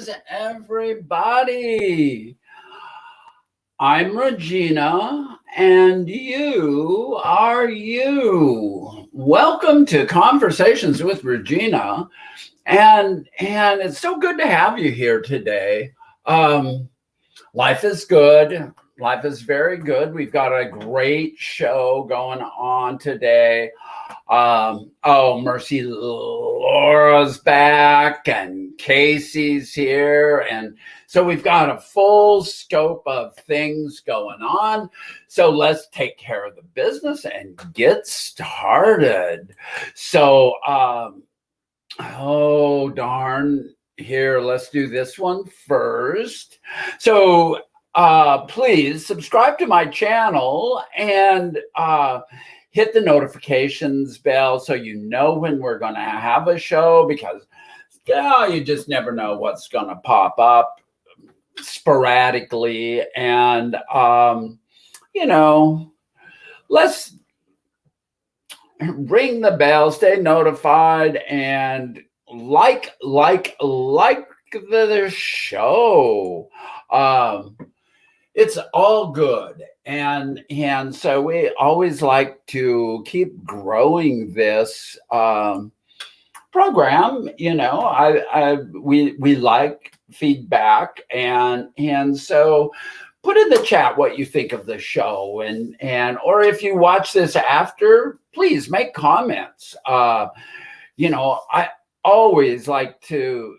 is everybody? I'm Regina, and you are you. Welcome to Conversations with Regina, and it's so good to have you here today. Life is good. Life is very good. We've got a great show going on today. Mercy, Laura's back and Casey's here. And so we've got a full scope of things going on. So let's take care of the business and get started. So, here, let's do this one first. So, please subscribe to my channel and hit the notifications bell so you know when we're going to have a show, because you just never know what's going to pop up sporadically. And let's ring the bell, stay notified, and like the show. It's all good. And so we always like to keep growing this program. We like feedback, and so put in the chat what you think of the show, and or if you watch this after, please make comments. I always like to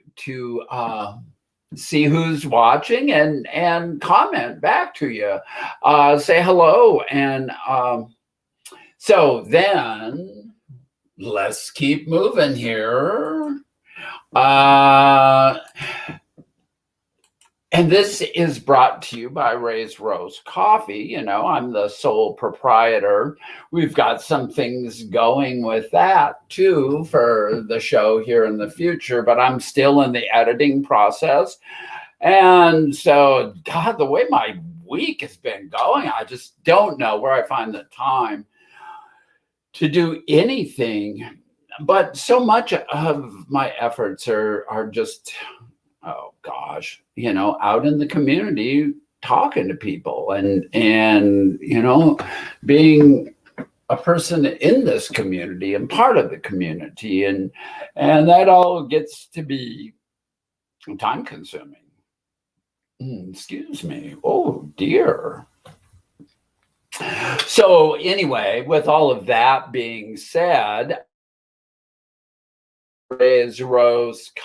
see who's watching and comment back to you, say hello. And so then let's keep moving here. And this is brought to you by Ray's Roast Coffee. I'm the sole proprietor. We've got some things going with that too for the show here in the future, but I'm still in the editing process. And so, God, the way my week has been going, I just don't know where I find the time to do anything. But so much of my efforts are just, out in the community, talking to people and being a person in this community and part of the community. And that all gets to be time consuming. Excuse me. Oh, dear. So anyway, with all of that being said, Ray's Roast,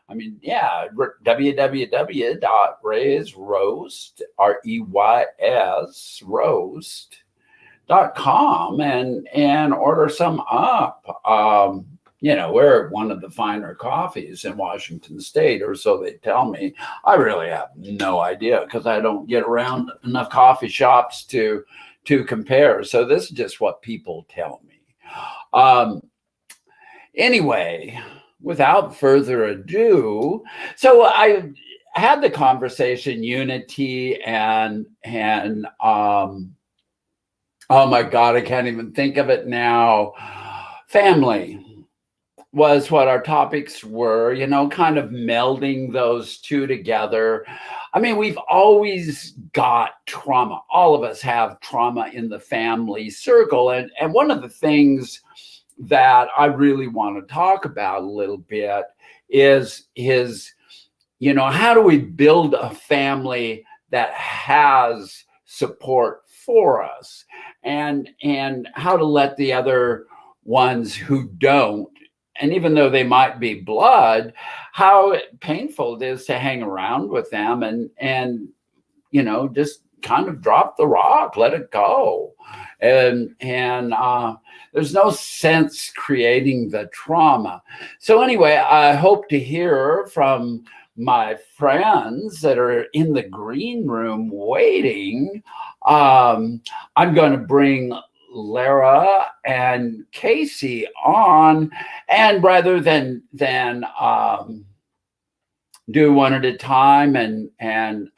www.raysroast, roast.com and order some up. We're one of the finer coffees in Washington State, or so they tell me. I really have no idea because I don't get around enough coffee shops to compare. So this is just what people tell me. Anyway, without further ado, so I had the conversation unity and oh my God, I can't even think of it now. Family was what our topics were, kind of melding those two together. I mean, we've always got trauma. All of us have trauma in the family circle. And one of the things that I really want to talk about a little bit is how do we build a family that has support for us, and how to let the other ones who don't, and even though they might be blood, how painful it is to hang around with them and just kind of drop the rock, let it go. And there's no sense creating the trauma. So anyway, I hope to hear from my friends that are in the green room waiting. I'm going to bring Lara and Casey on, and rather than do one at a time, and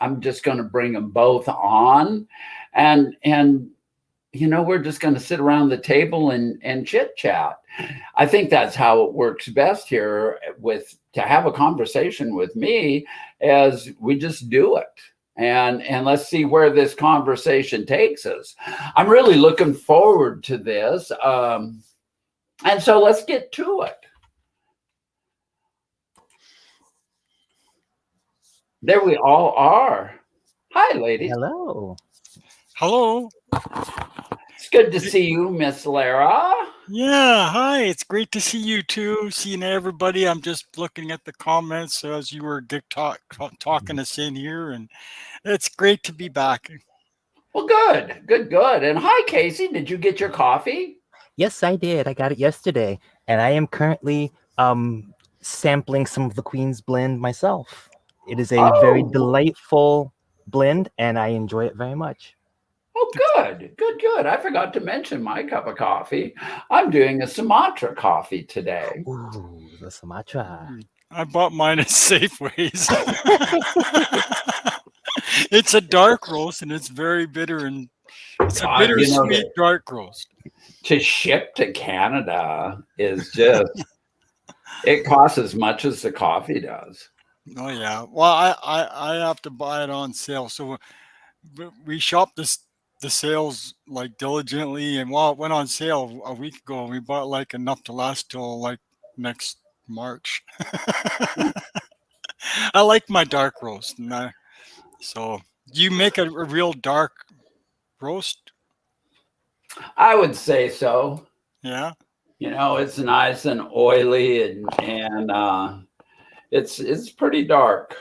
I'm just going to bring them both on, and we're just going to sit around the table and chit chat. I think that's how it works best here to have a conversation with me, as we just do it. And let's see where this conversation takes us. I'm really looking forward to this. And so let's get to it. There we all are. Hi, ladies. Hello. Hello. It's good to see you, Miss Lara. Yeah, hi. It's great to see you too. Seeing everybody. I'm just looking at the comments as you were talking us in here, and it's great to be back. Well, good. And hi, Casey. Did you get your coffee? Yes, I did. I got it yesterday, and I am currently sampling some of the Queen's blend myself. It is a very delightful blend, and I enjoy it very much. Oh, good. I forgot to mention my cup of coffee. I'm doing a Sumatra coffee today. Ooh, the Sumatra. I bought mine at Safeways. It's a dark roast, and it's very bitter, and it's a bittersweet dark roast. To ship to Canada is just, it costs as much as the coffee does. Oh yeah. Well, I have to buy it on sale, so we shopped the sales like diligently, and while it went on sale a week ago, we bought like enough to last till like next March. I like my dark roast, so do you make a real dark roast? I would say so. Yeah. It's nice and oily, and it's pretty dark.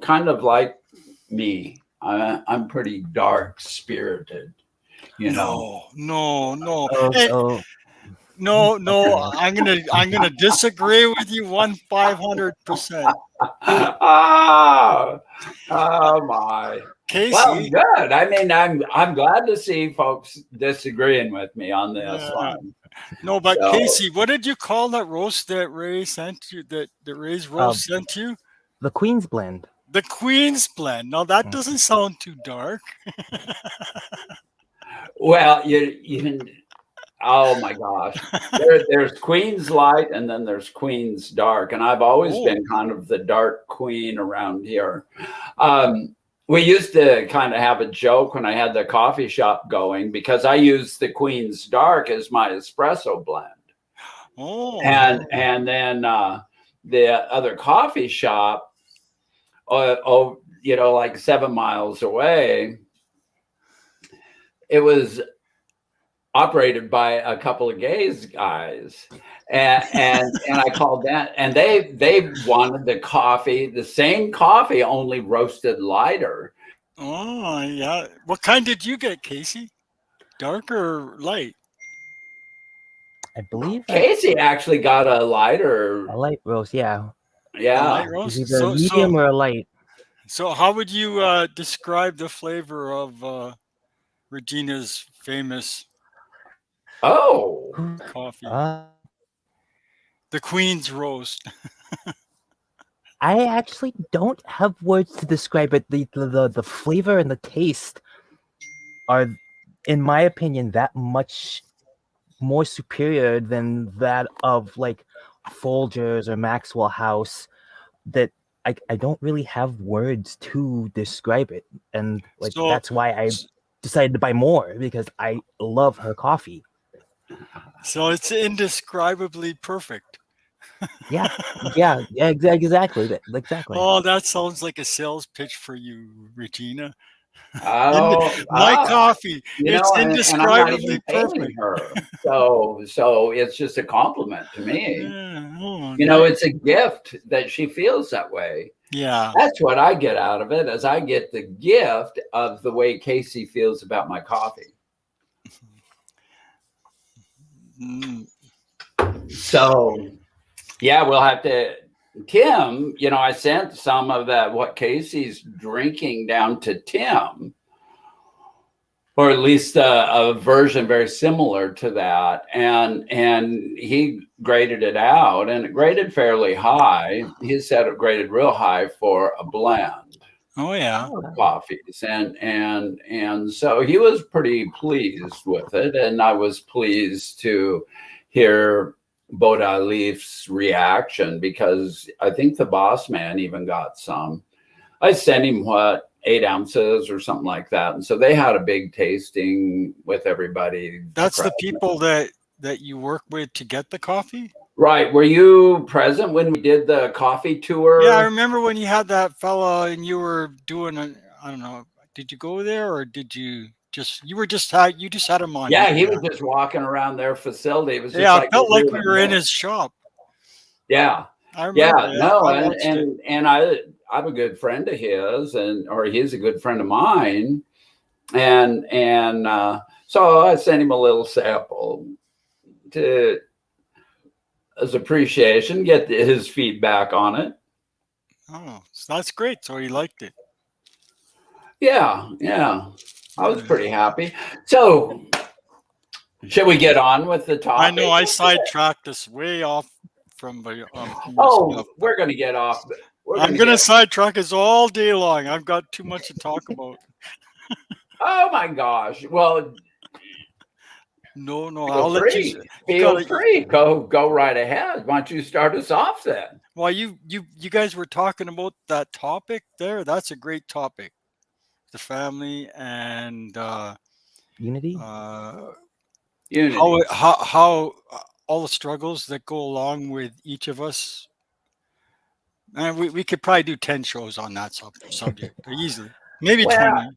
Kind of like me. I'm pretty dark spirited. No. Hey, no. I'm gonna disagree with you 500%. Oh my. Casey. Well, good. I mean, I'm glad to see folks disagreeing with me on this one. No, but Casey, what did you call that roast that Ray sent you? That Ray's roast sent you? The Queen's blend. The Queen's blend. No, that doesn't sound too dark. Well, oh my gosh. There's Queen's Light, and then there's Queen's Dark. And I've always been kind of the dark queen around here. We used to kind of have a joke when I had the coffee shop going, because I used the Queen's Dark as my espresso blend. Oh. And then the other coffee shop, like 7 miles away, it was operated by a couple of guys, and I called that, and they wanted the same coffee, only roasted lighter. Oh yeah. What kind did you get, Casey? Dark or light? I believe Casey actually got a light roast. Yeah. A light roast? It's either medium or a light. So how would you describe the flavor of Regina's famous coffee? The Queen's roast. I actually don't have words to describe it. The flavor and the taste are, in my opinion, that much more superior than that of like Folgers or Maxwell House, that I don't really have words to describe it. And that's why I decided to buy more, because I love her coffee. So it's indescribably perfect. Yeah, exactly. Oh, that sounds like a sales pitch for you, Regina. Oh, my coffee. It's indescribably perfect. Her. So it's just a compliment to me. Yeah. It's a gift that she feels that way. Yeah. That's what I get out of it, as I get the gift of the way Casey feels about my coffee. So, yeah, we'll have to, Tim, I sent some of that, what Casey's drinking, down to Tim, or at least a version very similar to that. And he graded it out, and it graded fairly high. He said it graded real high for a blend. Oh yeah. coffees, and so he was pretty pleased with it, and I was pleased to hear Boda Leaf's reaction, because I think the boss man even got some. I sent him 8 ounces or something like that, and so they had a big tasting with everybody. That's the people that you work with to get the coffee? Right. Were you present when we did the coffee tour? Yeah, I remember when you had that fella and you were doing I don't know, did you go there or did you just you just had him on? Yeah, he was just walking around their facility. It was just Yeah, like it felt like we were in his shop. Yeah. I remember. No, I watched it. and I'm a good friend of his, or he's a good friend of mine, and so I sent him a little sample to as appreciation, get his feedback on it. Oh, so that's great. So he liked it. Yeah, I was pretty happy. So, should we get on with the topic? I know I sidetracked us way off from the. Oh, we're going to get off. I'm going to sidetrack us all day long. I've got too much to talk about. Oh my gosh! Well, no, I'll let you. Feel free. Go right ahead. Why don't you start us off then? Well, you guys were talking about that topic there. That's a great topic. The family and unity. Unity. How all the struggles that go along with each of us. And we could probably do 10 shows on that subject easily. Maybe 20.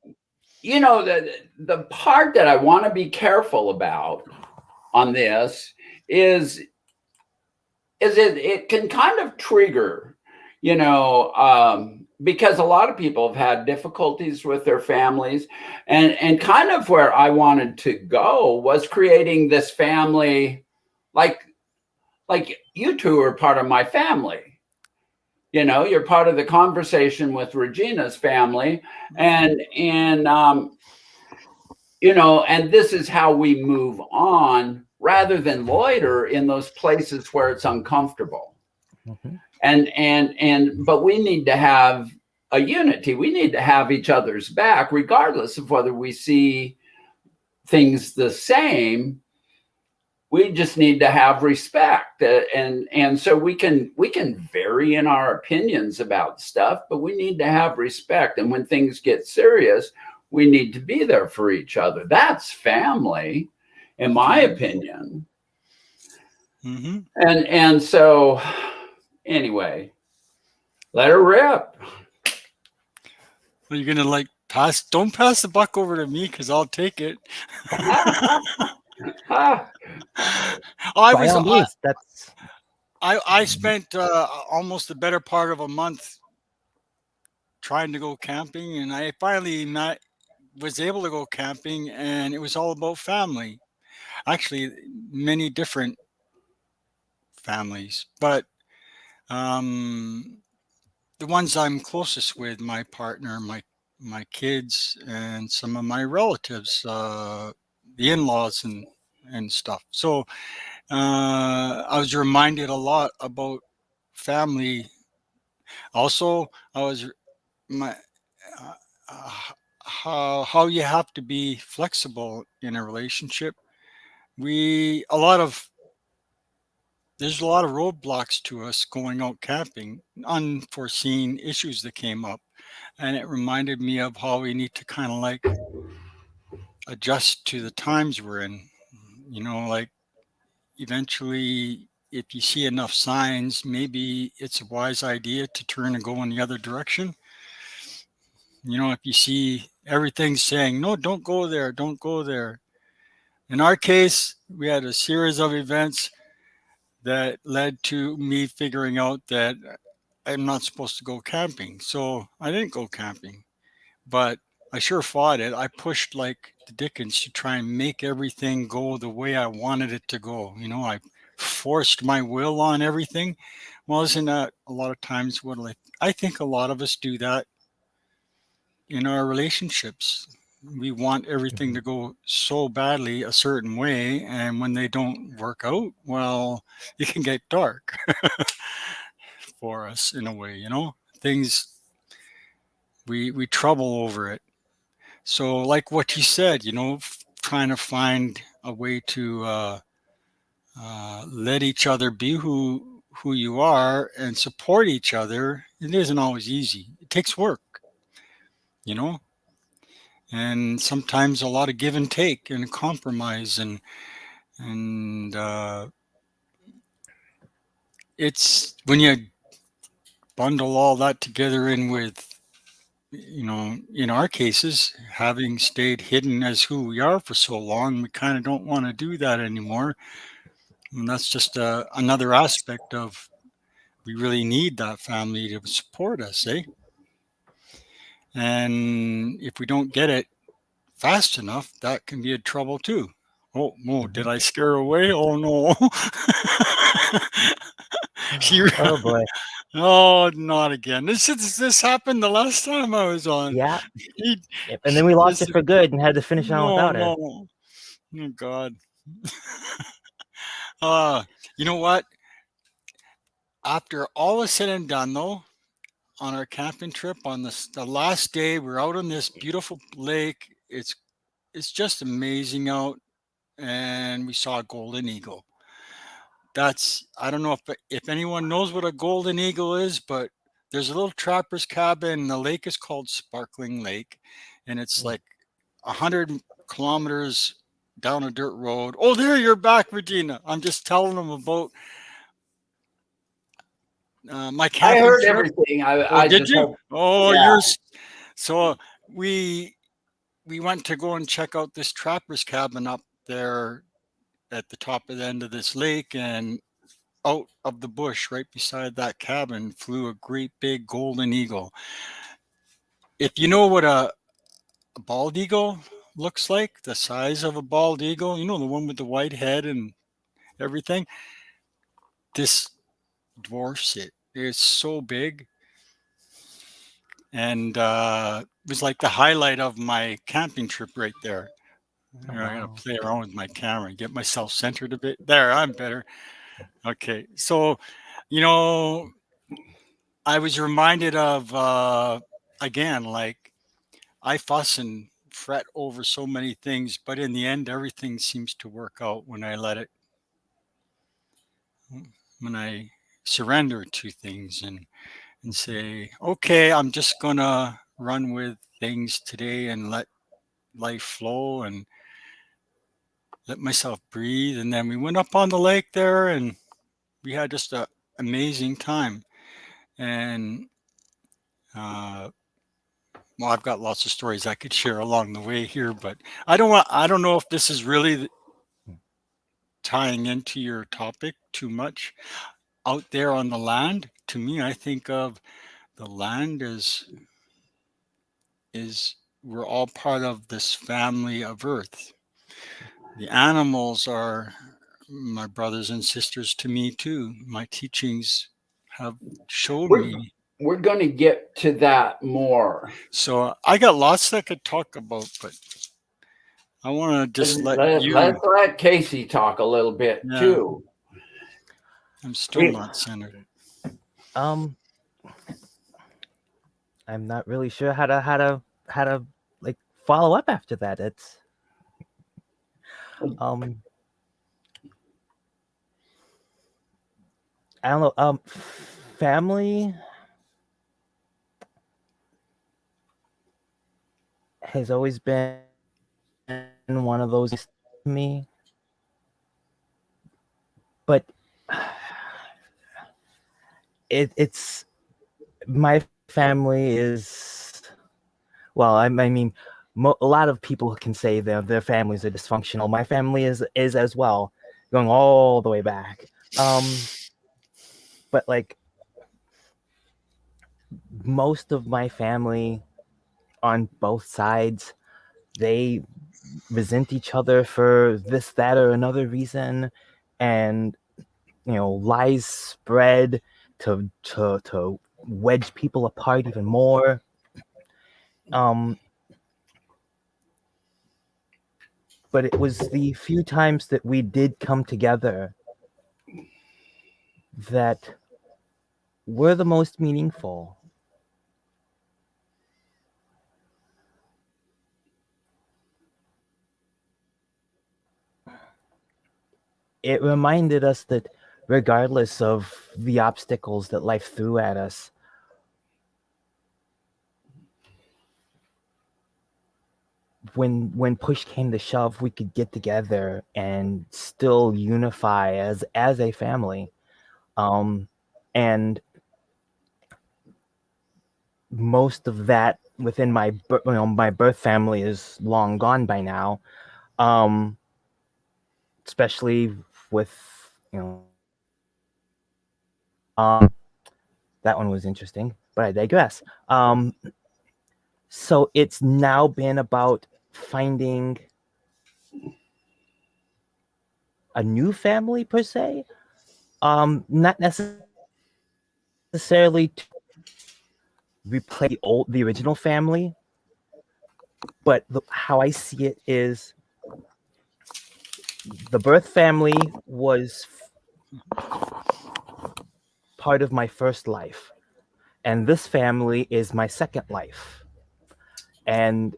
You know, the part that I want to be careful about on this is it can kind of trigger, because a lot of people have had difficulties with their families, and kind of where I wanted to go was creating this family, like you two are part of my family. You're part of the conversation with Regina's family, and this is how we move on rather than loiter in those places where it's uncomfortable. Mm-hmm. But we need to have a unity. We need to have each other's back, regardless of whether we see things the same. We just need to have respect, and so we can vary in our opinions about stuff, but we need to have respect. And when things get serious, we need to be there for each other. That's family, in my opinion. Mm-hmm. And so, anyway, let her rip. Well, you're gonna don't pass the buck over to me, because I'll take it. I spent almost the better part of a month trying to go camping, and I finally was able to go camping, and it was all about family. Actually, many different families, but the ones I'm closest with, my partner, my kids, and some of my relatives, the in-laws and stuff. So I was reminded a lot about family. Also, I was how you have to be flexible in a relationship. There's a lot of roadblocks to us going out camping, unforeseen issues that came up, and it reminded me of how we need to kind of adjust to the times we're in. Eventually, if you see enough signs, maybe it's a wise idea to turn and go in the other direction. If you see everything saying, no, don't go there, don't go there. In our case, we had a series of events that led to me figuring out that I'm not supposed to go camping. So I didn't go camping, but I sure fought it. I pushed like the dickens to try and make everything go the way I wanted it to go. I forced my will on everything. Well, isn't that a lot of times what I think a lot of us do that in our relationships. We want everything to go so badly a certain way, and when they don't work out, well, it can get dark for us in a way. Things we trouble over it. So, like what you said, trying to find a way to let each other be who you are and support each other. It isn't always easy. It takes work, you know, and sometimes a lot of give and take and compromise, and it's when you bundle all that together in with, in our cases, having stayed hidden as who we are for so long, we kind of don't want to do that anymore. And that's just another aspect of we really need that family to support us, eh? And if we don't get it fast enough, that can be a trouble too. Oh, Mo, did I scare her away? Oh no. she, Oh boy. oh, not again. This happened the last time I was on. Yeah. He, And then we lost this, it for good and had to finish on no, without her. no. Oh God. uh, you know what? After all is said and done, though, on our camping trip on the last day, we're out on this beautiful lake. It's just amazing out, and we saw a golden eagle. I don't know if anyone knows what a golden eagle is, but there's a little trapper's cabin. The lake is called Sparkling Lake, and it's like 100 kilometers down a dirt road. Oh, there you're back, Regina. I'm just telling them about my I camping heard trip. everything. Oh, I did just you? hope. Oh, Yeah. so we went to go and check out this trapper's cabin up there at the top of the end of this lake, and out of the bush right beside that cabin flew a great big golden eagle. If you know what a bald eagle looks like, the size of a bald eagle, the one with the white head and everything, this dwarfs it. It's so big, and it was like the highlight of my camping trip right there. Oh, I gotta wow. play around with my camera and get myself centered a bit. There, I'm better. Okay, so you know, I was reminded of again, like I fuss and fret over so many things, but in the end, everything seems to work out when I let it, when I surrender to things and say, okay, I'm just gonna run with things today and let life flow and let myself breathe. And then we went up on the lake there and we had just an amazing time. And uh, well, I've got lots of stories I could share along the way here, but I don't know if this is really tying into your topic too much. Out there on the land, to me, I think of the land as we're all part of this family of Earth. The animals are my brothers and sisters to me too. My teachings have showed We're me. we're going to get to that more. So I got lots that I could talk about, but I want to just let you. Let's let Casey talk a little bit Yeah, too. I'm still not centered. I'm not really sure how to like follow up after that. It's I don't know. Family has always been one of those to me, but it's my family is well. I mean, a lot of people can say their families are dysfunctional. My family is as well, going all the way back. But like most of my family on both sides, they resent each other for this, that, or another reason, and lies spread to wedge people apart even more. But it was the few times that we did come together that were the most meaningful. it reminded us that regardless of the obstacles that life threw at us, when push came to shove, we could get together and still unify as a family. And most of that within my my birth family is long gone by now. Especially with that one was interesting, but I digress. So it's now been about finding a new family per se. Not necessarily to replace the original family, but how I see it is the birth family was part of my first life, and this family is my second life. And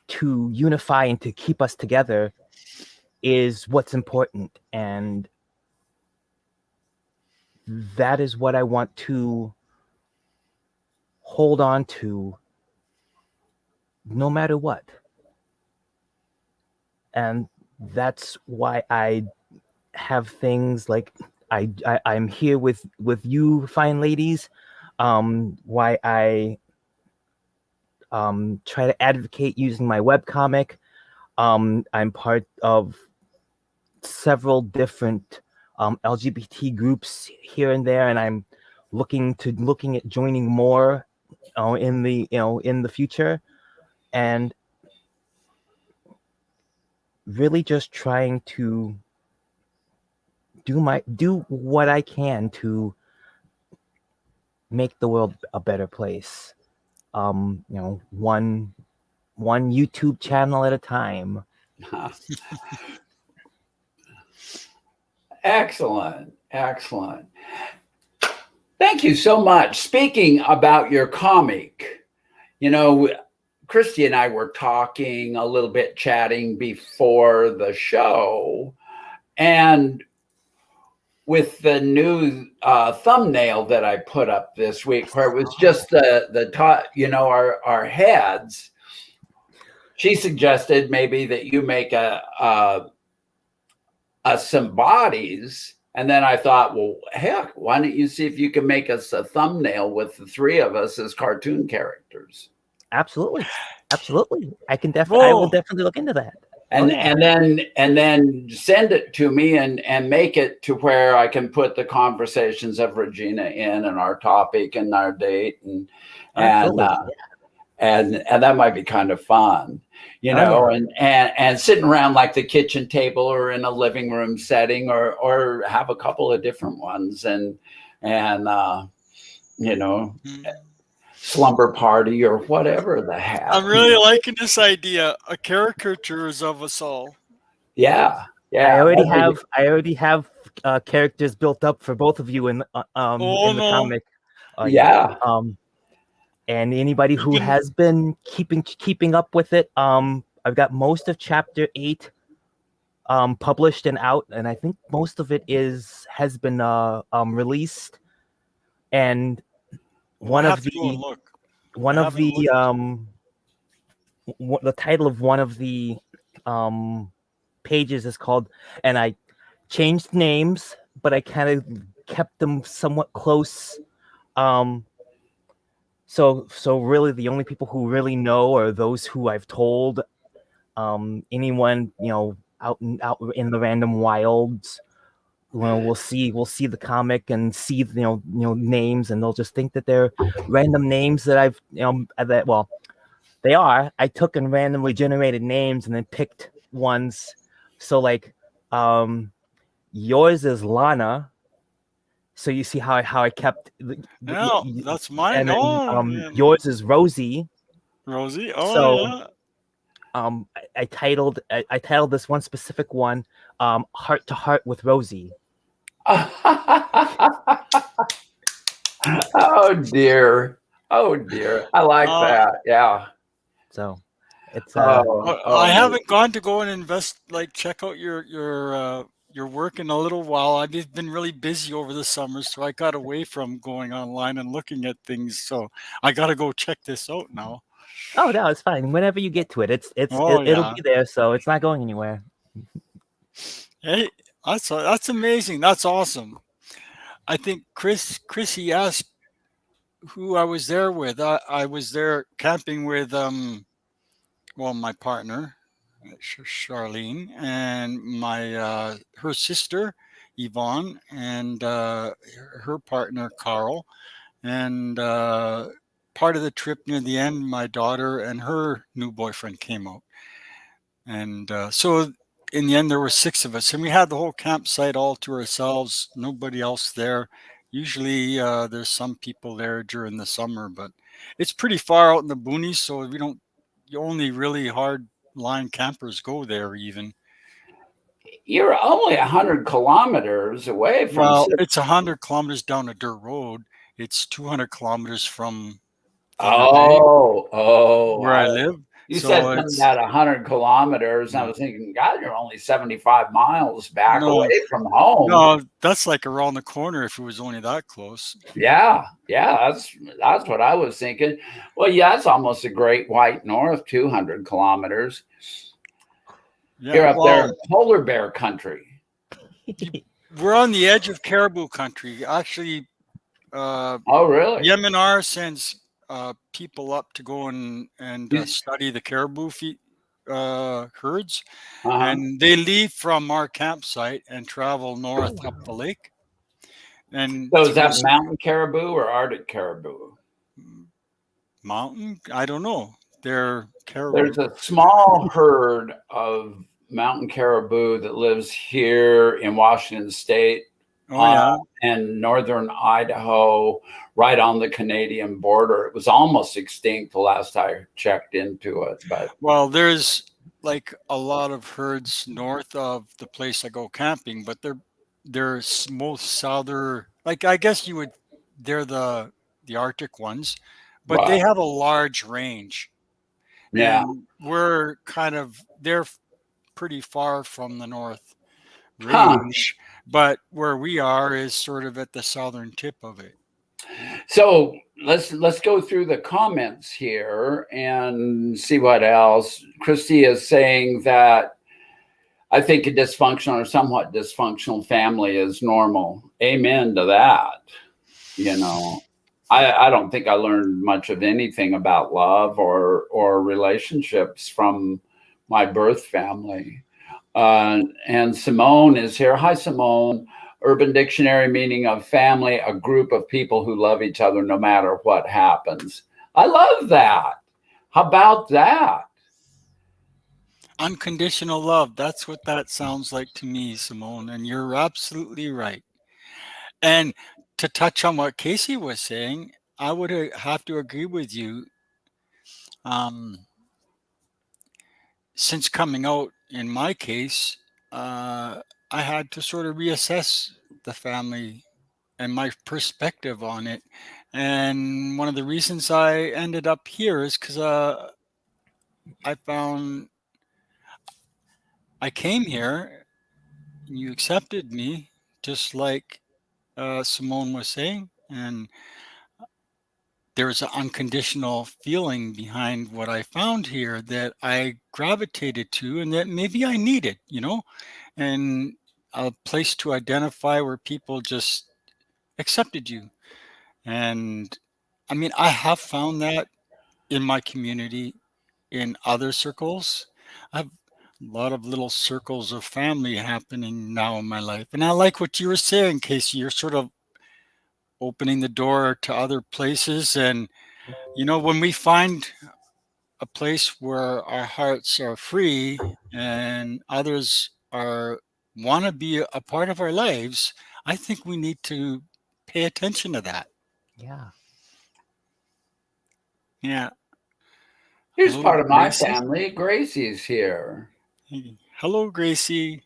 to unify and to keep us together is what's important, and that is what I want to hold on to no matter what. And that's why I have things like I'm here with you fine ladies, why I try to advocate using my webcomic. I'm part of several different LGBT groups here and there, and I'm looking at joining more in the future, and really just trying to do what I can to make the world a better place. One YouTube channel at a time. Excellent. Excellent. Thank you so much. Speaking about your comic, Christy and I were talking a little bit, chatting before the show, and with the new thumbnail that I put up this week, where it was just the top, our heads, she suggested maybe that you make some bodies. And then I thought, well, heck, why don't you see if you can make us a thumbnail with the three of us as cartoon characters? Absolutely. I will definitely look into that. And then send it to me and make it to where I can put the conversations of Regina in, and our topic and our date, and that might be kind of fun, and sitting around like the kitchen table or in a living room setting, or have a couple of different ones, and slumber party or whatever the heck. I'm really liking this idea. A caricatures of us all. Yeah. I already have characters built up for both of you in the comic. And anybody who has been keeping up with it, I've got most of chapter 8 published and out, and I think most of it has been released. And the title of one of the pages is called, and I changed names, but I kind of kept them somewhat close. So really the only people who really know are those who I've told. Anyone out in the random wilds, we'll see the comic and see names, and they'll just think that they're random names that I've they are. I took and randomly generated names and then picked ones. So like yours is Lana. So you see how I kept that's mine. And then, yours is Rosie. Rosie. I titled this one specific one Heart to Heart with Rosie. Oh dear. I like that. Yeah. So it's I haven't gone and check out your you're working a little while. I've just been really busy over the summer, so I got away from going online and looking at things. So I got to go check this out now. Oh no, it's fine. Whenever you get to it, Oh it'll yeah. be there, so it's not going anywhere. Hey, that's amazing. That's awesome. I think Chrissy asked who I was there with. I was there camping with well, my partner, Charlene, and my her sister, Yvonne, and her partner, Carl. And part of the trip near the end, my daughter and her new boyfriend came out. And so in the end, there were six of us, and we had the whole campsite all to ourselves. Nobody else there. Usually, there's some people there during the summer, but it's pretty far out in the boonies, so we don't. You only really hard line campers go there. Even You're only 100 kilometers away from well, it's 100 kilometers down a dirt road. It's 200 kilometers from Thunder Bay, Oh, where I live. you said So something it's about 100 kilometers, and I was thinking, God, you're only 75 miles back away no, from home. no, that's like around the corner if it was only that close. Yeah, that's what I was thinking. Well, yeah, it's almost a Great White North, 200 kilometers. Yeah, You're up there well, in polar bear country. we're on the edge of caribou country. Actually, Oh, really? Yeminar sends people up to go and You- study the caribou herds, Uh-huh. and they leave from our campsite and travel north up the lake and So is through that mountain caribou or Arctic caribou? mountain. I don't know. They're caribou. There's a small herd of mountain caribou that lives here in Washington State Oh yeah. and northern Idaho, right on the Canadian border. It was almost extinct the last I checked into it, but Well, there's like a lot of herds north of the place I go camping, but they're most southern. Like I guess you would, they're the Arctic ones, but they wow, have a large range, yeah, and they're pretty far from the North huh. Range, but where we are is sort of at the southern tip of it. So let's go through the comments here and see what else. Christy is saying that I think a dysfunctional or somewhat dysfunctional family is normal. Amen to that. You know, I don't think I learned much of anything about love or relationships from my birth family. And Simone is here. Hi, Simone. Urban Dictionary meaning of family, a group of people who love each other no matter what happens. I love that. How about that? Unconditional love. That's what that sounds like to me, Simone. And you're absolutely right. And to touch on what Casey was saying, I would have to agree with you. Um, since coming out, in my case, I had to sort of reassess the family and my perspective on it. And one of the reasons I ended up here is because I found I came here and you accepted me, just like Simone was saying. And there's an unconditional feeling behind what I found here that I gravitated to and that maybe I needed, and a place to identify where people just accepted you. And I mean, I have found that in my community, in other circles. I've a lot of little circles of family happening now in my life. And I like what you were saying, Casey. You're sort of opening the door to other places. And, when we find a place where our hearts are free and others are want to be a part of our lives, I think we need to pay attention to that. Yeah. Yeah. Here's Hello, part of my Gracie. family. Gracie's here. Hello, Gracie.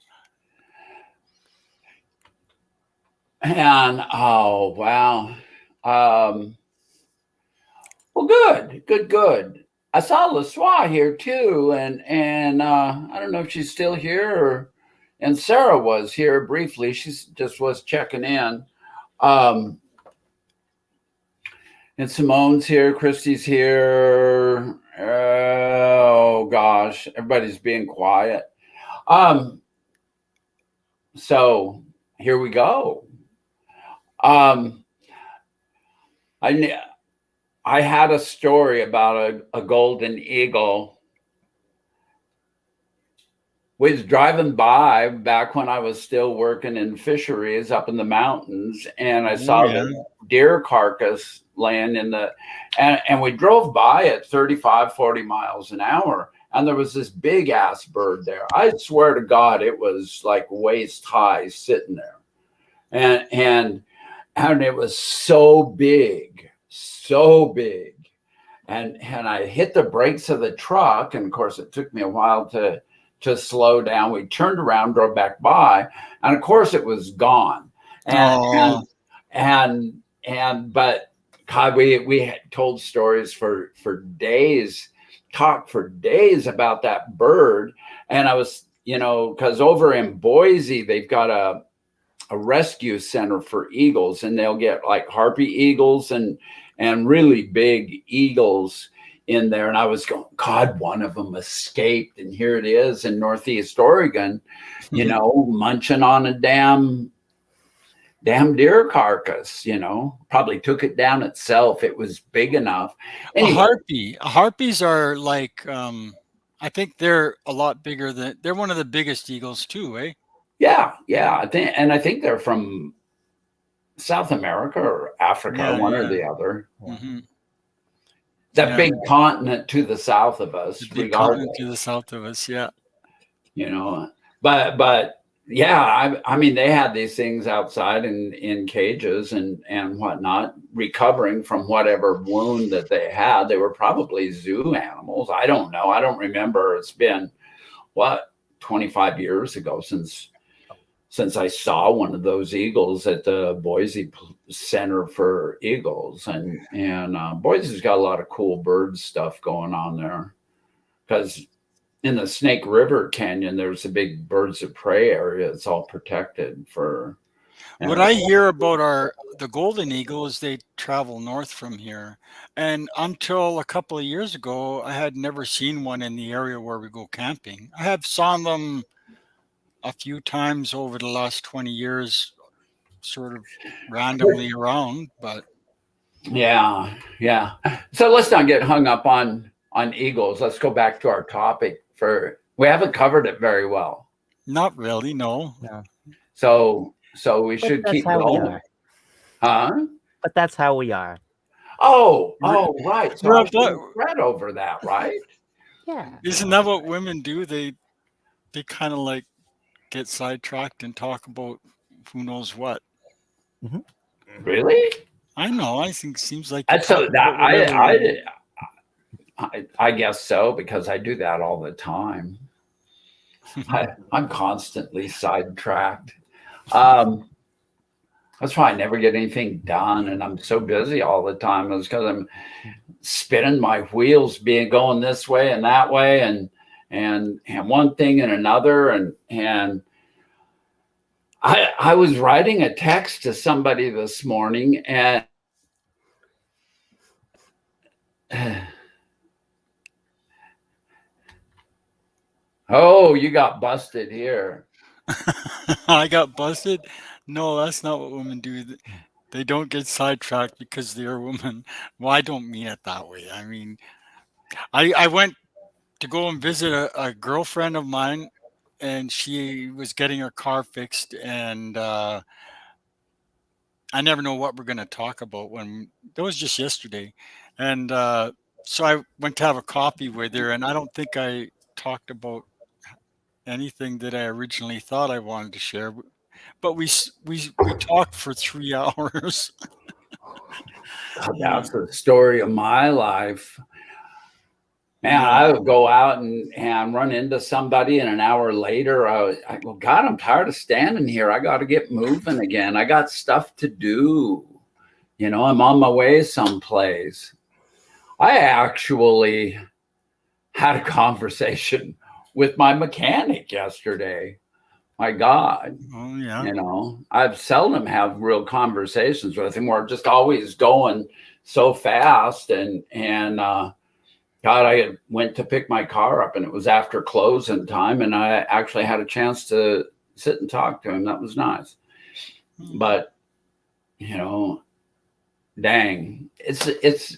And oh wow. Well, good. I saw LaSoie here too, and I don't know if she's still here and Sarah was here briefly. She just was checking in. And Simone's here, Christy's here. Oh gosh, everybody's being quiet. So here we go. I had a story about a golden eagle. We was driving by back when I was still working in fisheries up in the mountains, and I saw the deer carcass laying in and we drove by at 35, 40 miles an hour, and there was this big ass bird there. I swear to God, it was like waist high sitting there. And it was so big. And I hit the brakes of the truck, and of course it took me a while to slow down. We turned around, drove back by, and of course it was gone. But God, we had told stories for days, talked for days about that bird. And I was, because over in Boise, they've got a rescue center for eagles, and they'll get like harpy eagles and really big eagles in there. And I was going, God, one of them escaped, and here it is in Northeast Oregon, munching on a damn deer carcass. Probably took it down itself. It was big enough. Anyway, Harpies are like, I think they're a lot bigger they're one of the biggest eagles too, eh? Yeah. I think they're from South America or Africa, one or the other. Mm-hmm. That big continent to the south of us, regardless. To the south of us, yeah. But yeah, I mean, they had these things outside in cages and whatnot, recovering from whatever wound that they had. They were probably zoo animals. I don't know. I don't remember. It's been 25 years ago since I saw one of those eagles at the Boise Center for Eagles. And Boise's got a lot of cool bird stuff going on there, because in the Snake River Canyon, there's a big birds of prey area. It's all protected for. What I hear about the golden eagle is they travel north from here. And until a couple of years ago, I had never seen one in the area where we go camping. I have saw them a few times over the last 20 years, sort of randomly around, but yeah. So let's not get hung up on eagles. Let's go back to our topic. We haven't covered it very well. Not really, no. So we should keep going. Huh? But that's how we are. Oh, right. So I read over that, right? Yeah. Isn't that what women do? They kind of like get sidetracked and talk about who knows what. Mm-hmm. Really? I know. I think it seems like so. I guess so, because I do that all the time. I'm constantly sidetracked. That's why I never get anything done, and I'm so busy all the time. It's because I'm spinning my wheels, going this way and that way, and one thing and another, and I was writing a text to somebody this morning, and oh, you got busted here. I got busted? No, that's not what women do. They don't get sidetracked because they're a woman. Well, I don't mean it that way. I mean, I went to go and visit a girlfriend of mine, and she was getting her car fixed, and I never know what we're going to talk about. That was just yesterday. And so I went to have a coffee with her, and I don't think I talked about anything that I originally thought I wanted to share, but we talked for 3 hours. That's the story of my life. Man, I would go out and run into somebody, and an hour later, I go, God, I'm tired of standing here. I got to get moving again. I got stuff to do. I'm on my way someplace. I actually had a conversation with my mechanic yesterday. my God. Oh yeah. You know, I've seldom have real conversations with him. We're just always going so fast. God, I went to pick my car up and it was after closing time, and I actually had a chance to sit and talk to him. That was nice. But, you know, dang, it's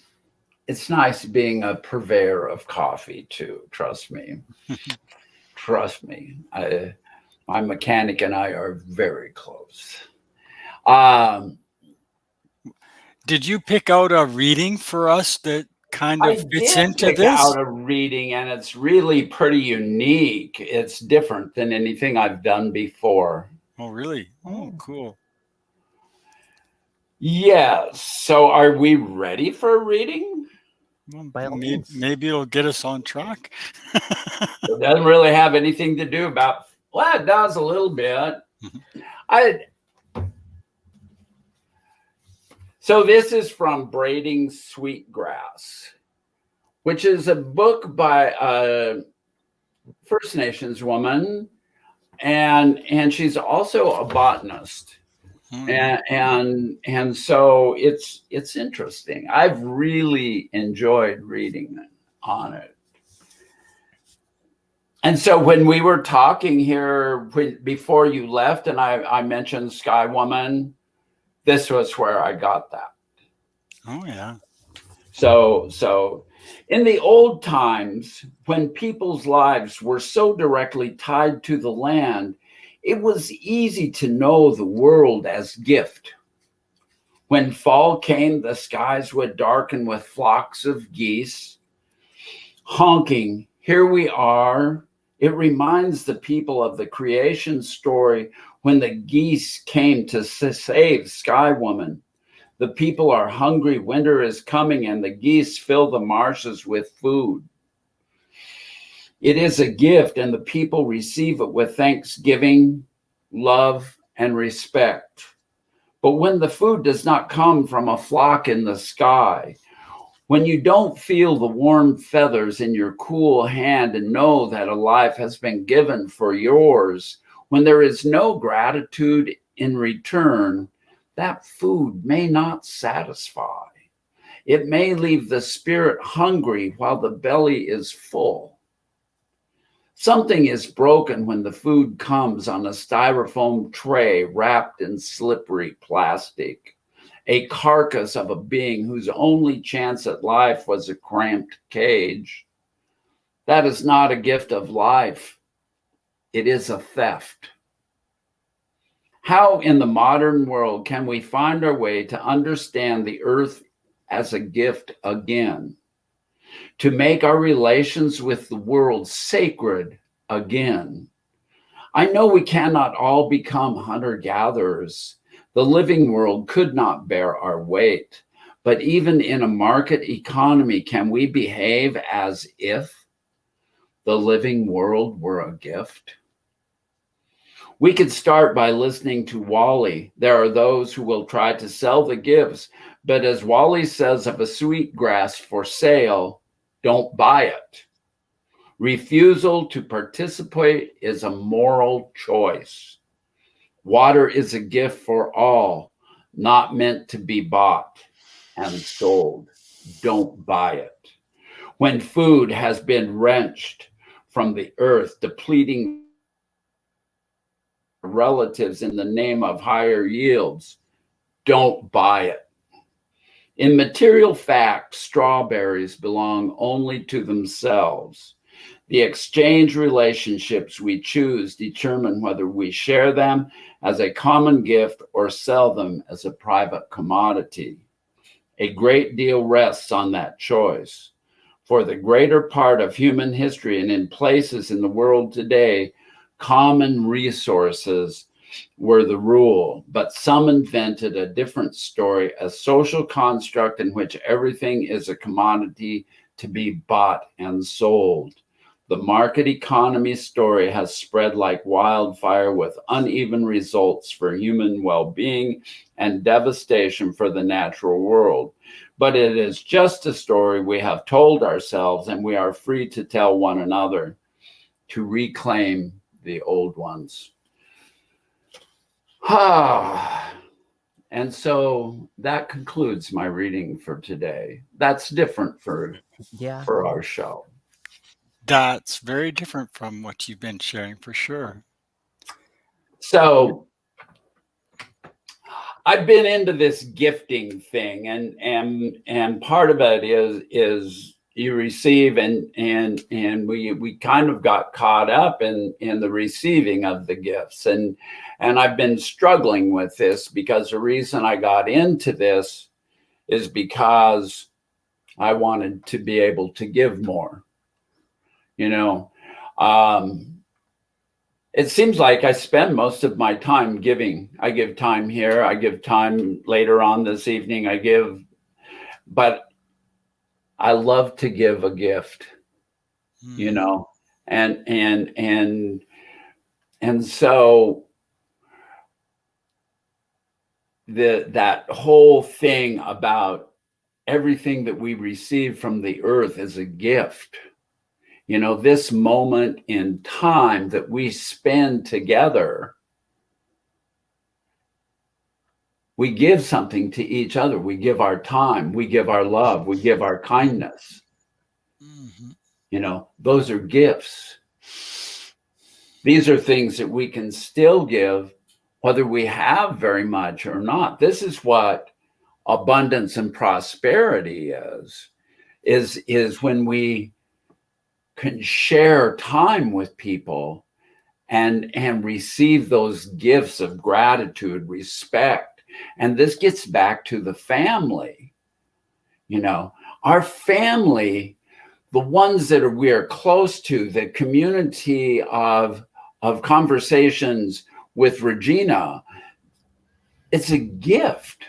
nice being a purveyor of coffee too. Trust me. Trust me. My mechanic and I are very close. Did you pick out a reading for us that kind of I fits did into pick this? out a reading, and it's really pretty unique. It's different than anything I've done before. Oh, really? Oh, cool. Yes. So, are we ready for a reading? Well, By all means. maybe it'll get us on track. It doesn't really have anything to do about. Well, it does a little bit. So this is from Braiding Sweetgrass, which is a book by a First Nations woman, and she's also a botanist. And so it's interesting. I've really enjoyed reading on it. And so when we were talking here before you left, and I mentioned Sky Woman, this was where I got that. Oh yeah. So in the old times, when people's lives were so directly tied to the land, it was easy to know the world as gift. When fall came, the skies would darken with flocks of geese honking, "Here we are." It reminds the people of the creation story when the geese came to save Sky Woman. The people are hungry, winter is coming, and the geese fill the marshes with food. It is a gift, and the people receive it with thanksgiving, love, and respect. But when the food does not come from a flock in the sky, when you don't feel the warm feathers in your cool hand and know that a life has been given for yours, when there is no gratitude in return, that food may not satisfy. It may leave the spirit hungry while the belly is full. Something is broken when the food comes on a styrofoam tray wrapped in slippery plastic. A carcass of a being whose only chance at life was a cramped cage. That is not a gift of life. It is a theft. How in the modern world can we find our way to understand the earth as a gift again? To make our relations with the world sacred again? I know we cannot all become hunter-gatherers. The living world could not bear our weight. But even in a market economy, can we behave as if the living world were a gift? We could start by listening to Wally. There are those who will try to sell the gifts, but as Wally says of a sweetgrass for sale, don't buy it. Refusal to participate is a moral choice. Water is a gift for all, not meant to be bought and sold. Don't buy it. When food has been wrenched from the earth, depleting relatives in the name of higher yields, don't buy it. In material fact, strawberries belong only to themselves. The exchange relationships we choose determine whether we share them as a common gift or sell them as a private commodity. A great deal rests on that choice. For the greater part of human history and in places in the world today, common resources were the rule, but some invented a different story, a social construct in which everything is a commodity to be bought and sold. The market economy story has spread like wildfire with uneven results for human well-being and devastation for the natural world. But it is just a story we have told ourselves, and we are free to tell one another to reclaim the old ones. And so that concludes my reading for today. That's different for Yeah. our show. That's very different from what you've been sharing for sure. So I've been into this gifting thing, and part of it is you receive, and we kind of got caught up in the receiving of the gifts, and I've been struggling with this because the reason I got into this is because I wanted to be able to give more. You know, it seems like I spend most of my time giving. I give time here. I give time later on this evening. But I love to give a gift, you know, and so that whole thing about everything that we receive from the earth is a gift. You know, this moment in time that we spend together, we give something to each other. We give our time, we give our love, we give our kindness. Mm-hmm. You know, those are gifts. These are things that we can still give, whether we have very much or not. This is what abundance and prosperity is when we can share time with people and receive those gifts of gratitude, respect. And this gets back to the family. You know, our family, the ones that we are close to, the community of conversations with Regina, it's a gift.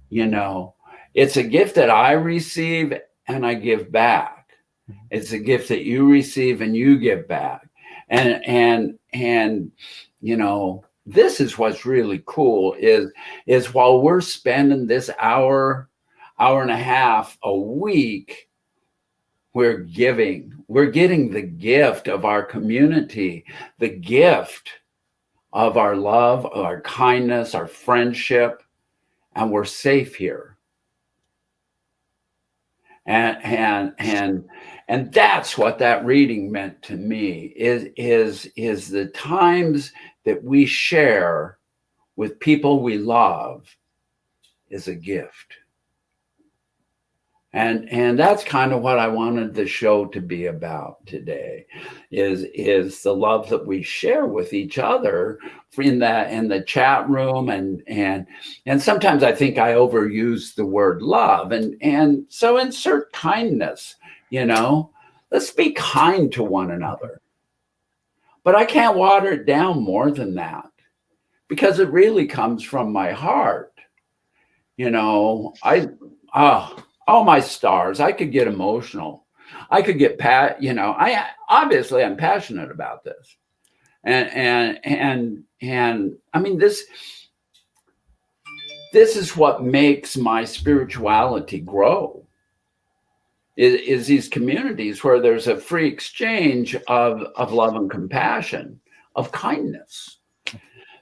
You know, it's a gift that I receive and I give back. It's a gift that you receive and you give back. And you know, this is what's really cool is while we're spending this hour and a half a week, we're getting the gift of our community, the gift of our love, our kindness, our friendship, and we're safe here. And that's what that reading meant to me is the times that we share with people we love is a gift. And that's kind of what I wanted the show to be about today is the love that we share with each other in the chat room and sometimes I think I overuse the word love and so insert kindness, you know. Let's be kind to one another. But I can't water it down more than that because it really comes from my heart. You know, oh my stars, I could get emotional. I could get you know, I'm passionate about this. And I mean this is what makes my spirituality grow. Is these communities where there's a free exchange of love and compassion, of kindness.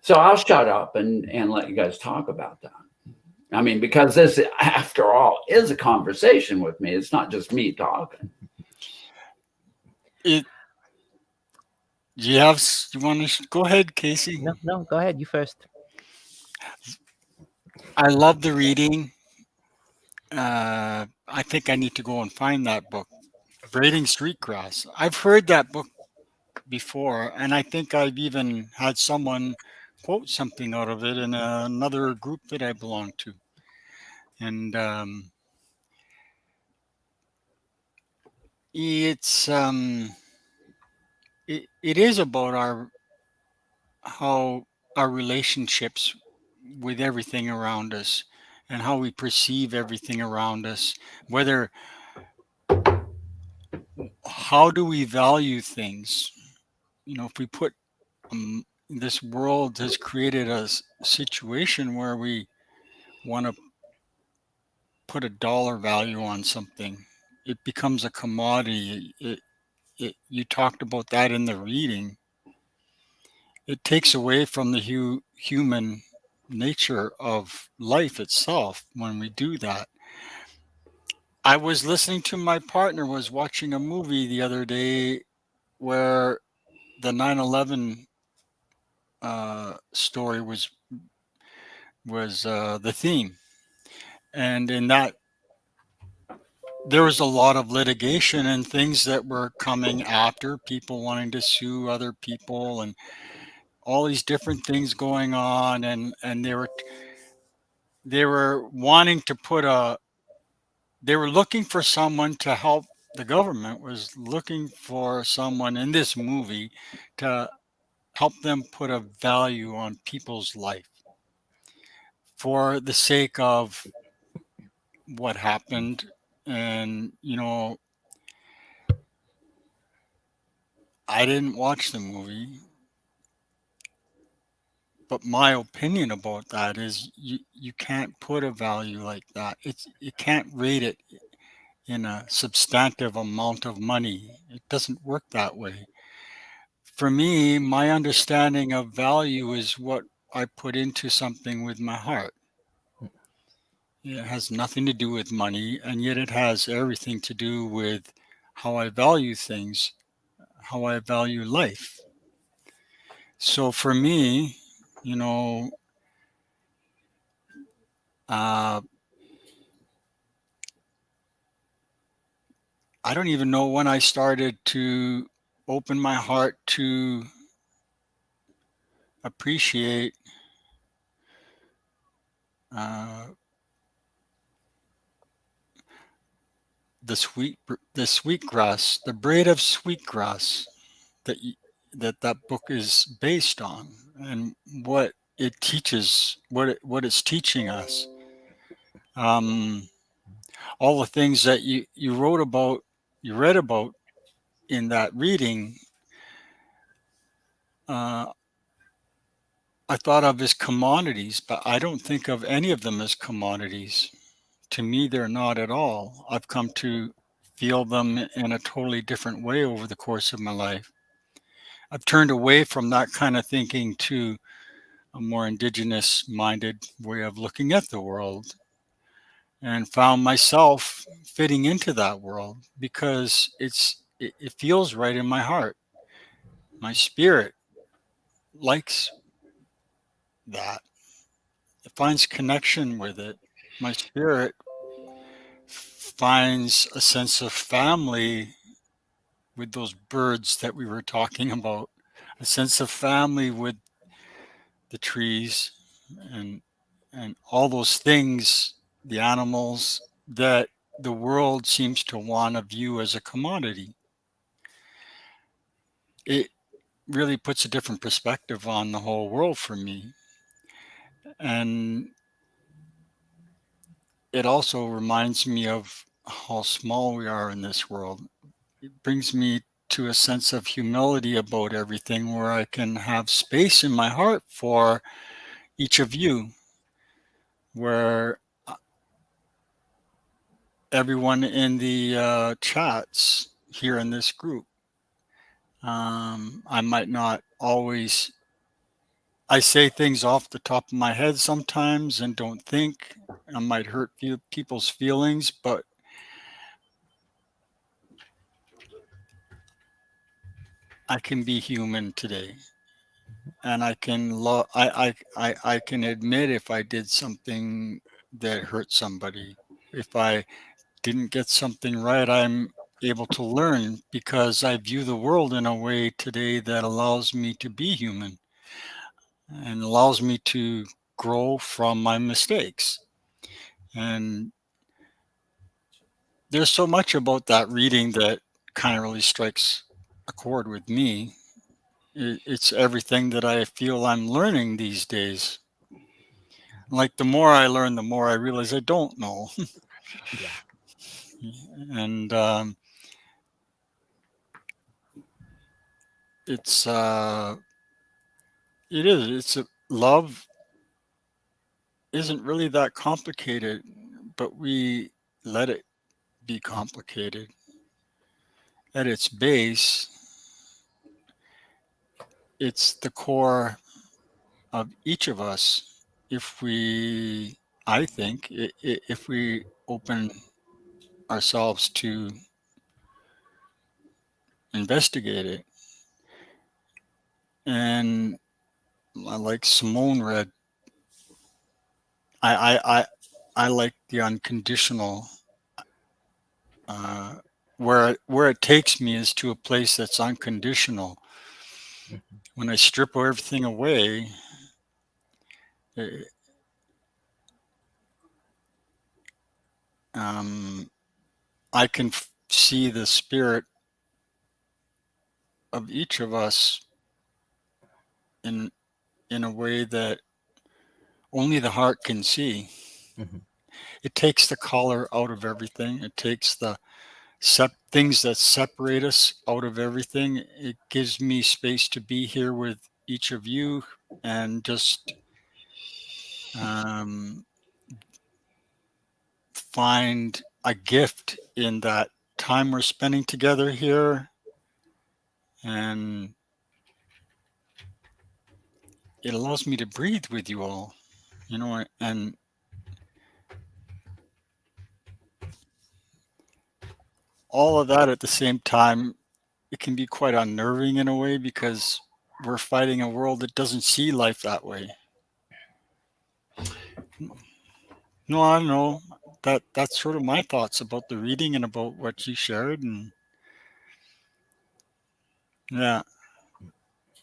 So I'll shut up and let you guys talk about that. I mean, because this, after all, is a conversation with me. It's not just me talking. You want to go ahead, Casey? No, go ahead. You first. I love the reading. I think I need to go and find that book, Braiding Street Grass. I've heard that book before, and I think I've even had someone quote something out of it in another group that I belong to. And it's it is about how our relationships with everything around us and how we perceive everything around us, whether how do we value things. You know, if we put this world has created a situation where we want to put a dollar value on something, it becomes a commodity. You talked about that in the reading. it takes away from the human nature of life itself when we do that. I was listening to my partner was watching a movie the other day where the 9/11 story was the theme, and in that there was a lot of litigation and things that were coming after, people wanting to sue other people and all these different things going on, and they were wanting to put a they were looking for someone to help. The government was looking for someone in this movie to help them put a value on people's life for the sake of what happened. And I didn't watch the movie, but my opinion about that is you can't put a value like that. You can't rate it in a substantive amount of money. It doesn't work that way. For me, my understanding of value is what I put into something with my heart. It has nothing to do with money, and yet it has everything to do with how I value things, how I value life. So for me, you know, uh, I don't even know when I started to open my heart to appreciate uh, the sweetgrass, the braid of sweetgrass that that book is based on, and what it teaches, what it's teaching us. Um, all the things that you wrote about, you read about in that reading, uh, I thought of as commodities, but I don't think of any of them as commodities. To me, they're not at all. I've come to feel them in a totally different way over the course of my life. I've turned away from that kind of thinking to a more indigenous minded way of looking at the world, and found myself fitting into that world because it feels right in my heart. My spirit likes that. It finds connection with it. My spirit finds a sense of family with those birds that we were talking about, a sense of family with the trees and all those things, the animals that the world seems to want to view as a commodity. It really puts a different perspective on the whole world for me. And it also reminds me of how small we are in this world. It brings me to a sense of humility about everything, where I can have space in my heart for each of you, where everyone in the chats here in this group, I might not always, I say things off the top of my head sometimes and don't think. I might hurt people's feelings, but I can be human today, and I can I can admit if I did something that hurt somebody. If I didn't get something right, I'm able to learn because I view the world in a way today that allows me to be human and allows me to grow from my mistakes. And there's so much about that reading that kind of really strikes a chord with me. It's everything that I feel I'm learning these days. Like the more I learn, the more I realize I don't know. Yeah. And it's it is it's a love isn't really that complicated, but we let it be complicated. At its base, it's the core of each of us. If we, I think, if we open ourselves to investigate it, and like Simone read, I like the unconditional. Where it takes me is to a place that's unconditional. When I strip everything away, eh, I can see the spirit of each of us in a way that only the heart can see. Mhm. It takes the color out of everything. It takes the things that separate us out of everything. It gives me space to be here with each of you and just um, find a gift in that time we're spending together here. And it allows me to breathe with you all, and all of that at the same time. It can be quite unnerving in a way because we're fighting a world that doesn't see life that way. No, I don't know. That's sort of my thoughts about the reading and about what you shared, and yeah,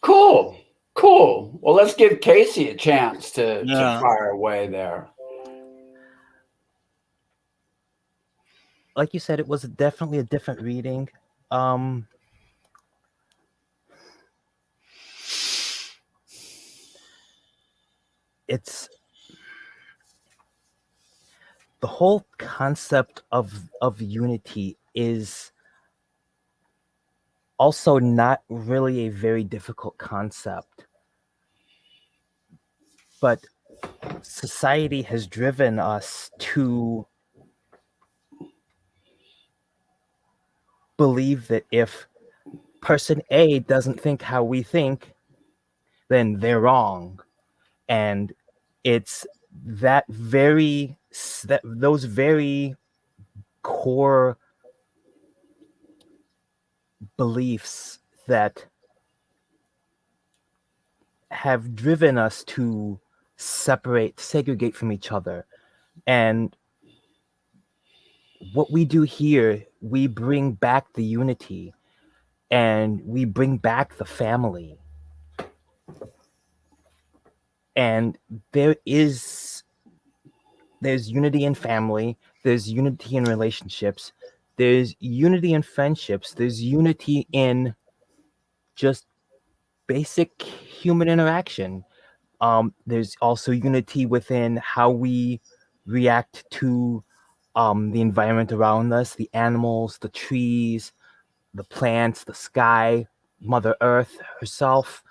Cool. Cool. Well, let's give Casey a chance to yeah. fire away there. Like you said, it was definitely a different reading. It's the whole concept of unity is also not really a very difficult concept, but society has driven us to believe that if person A doesn't think how we think, then they're wrong. And it's those very core beliefs that have driven us to segregate from each other. And what we do here, we bring back the unity and we bring back the family. And there's unity in family, there's unity in relationships, there's unity in friendships, there's unity in just basic human interaction. There's also unity within how we react to the environment around us, the animals, the trees, the plants, the sky, Mother Earth herself.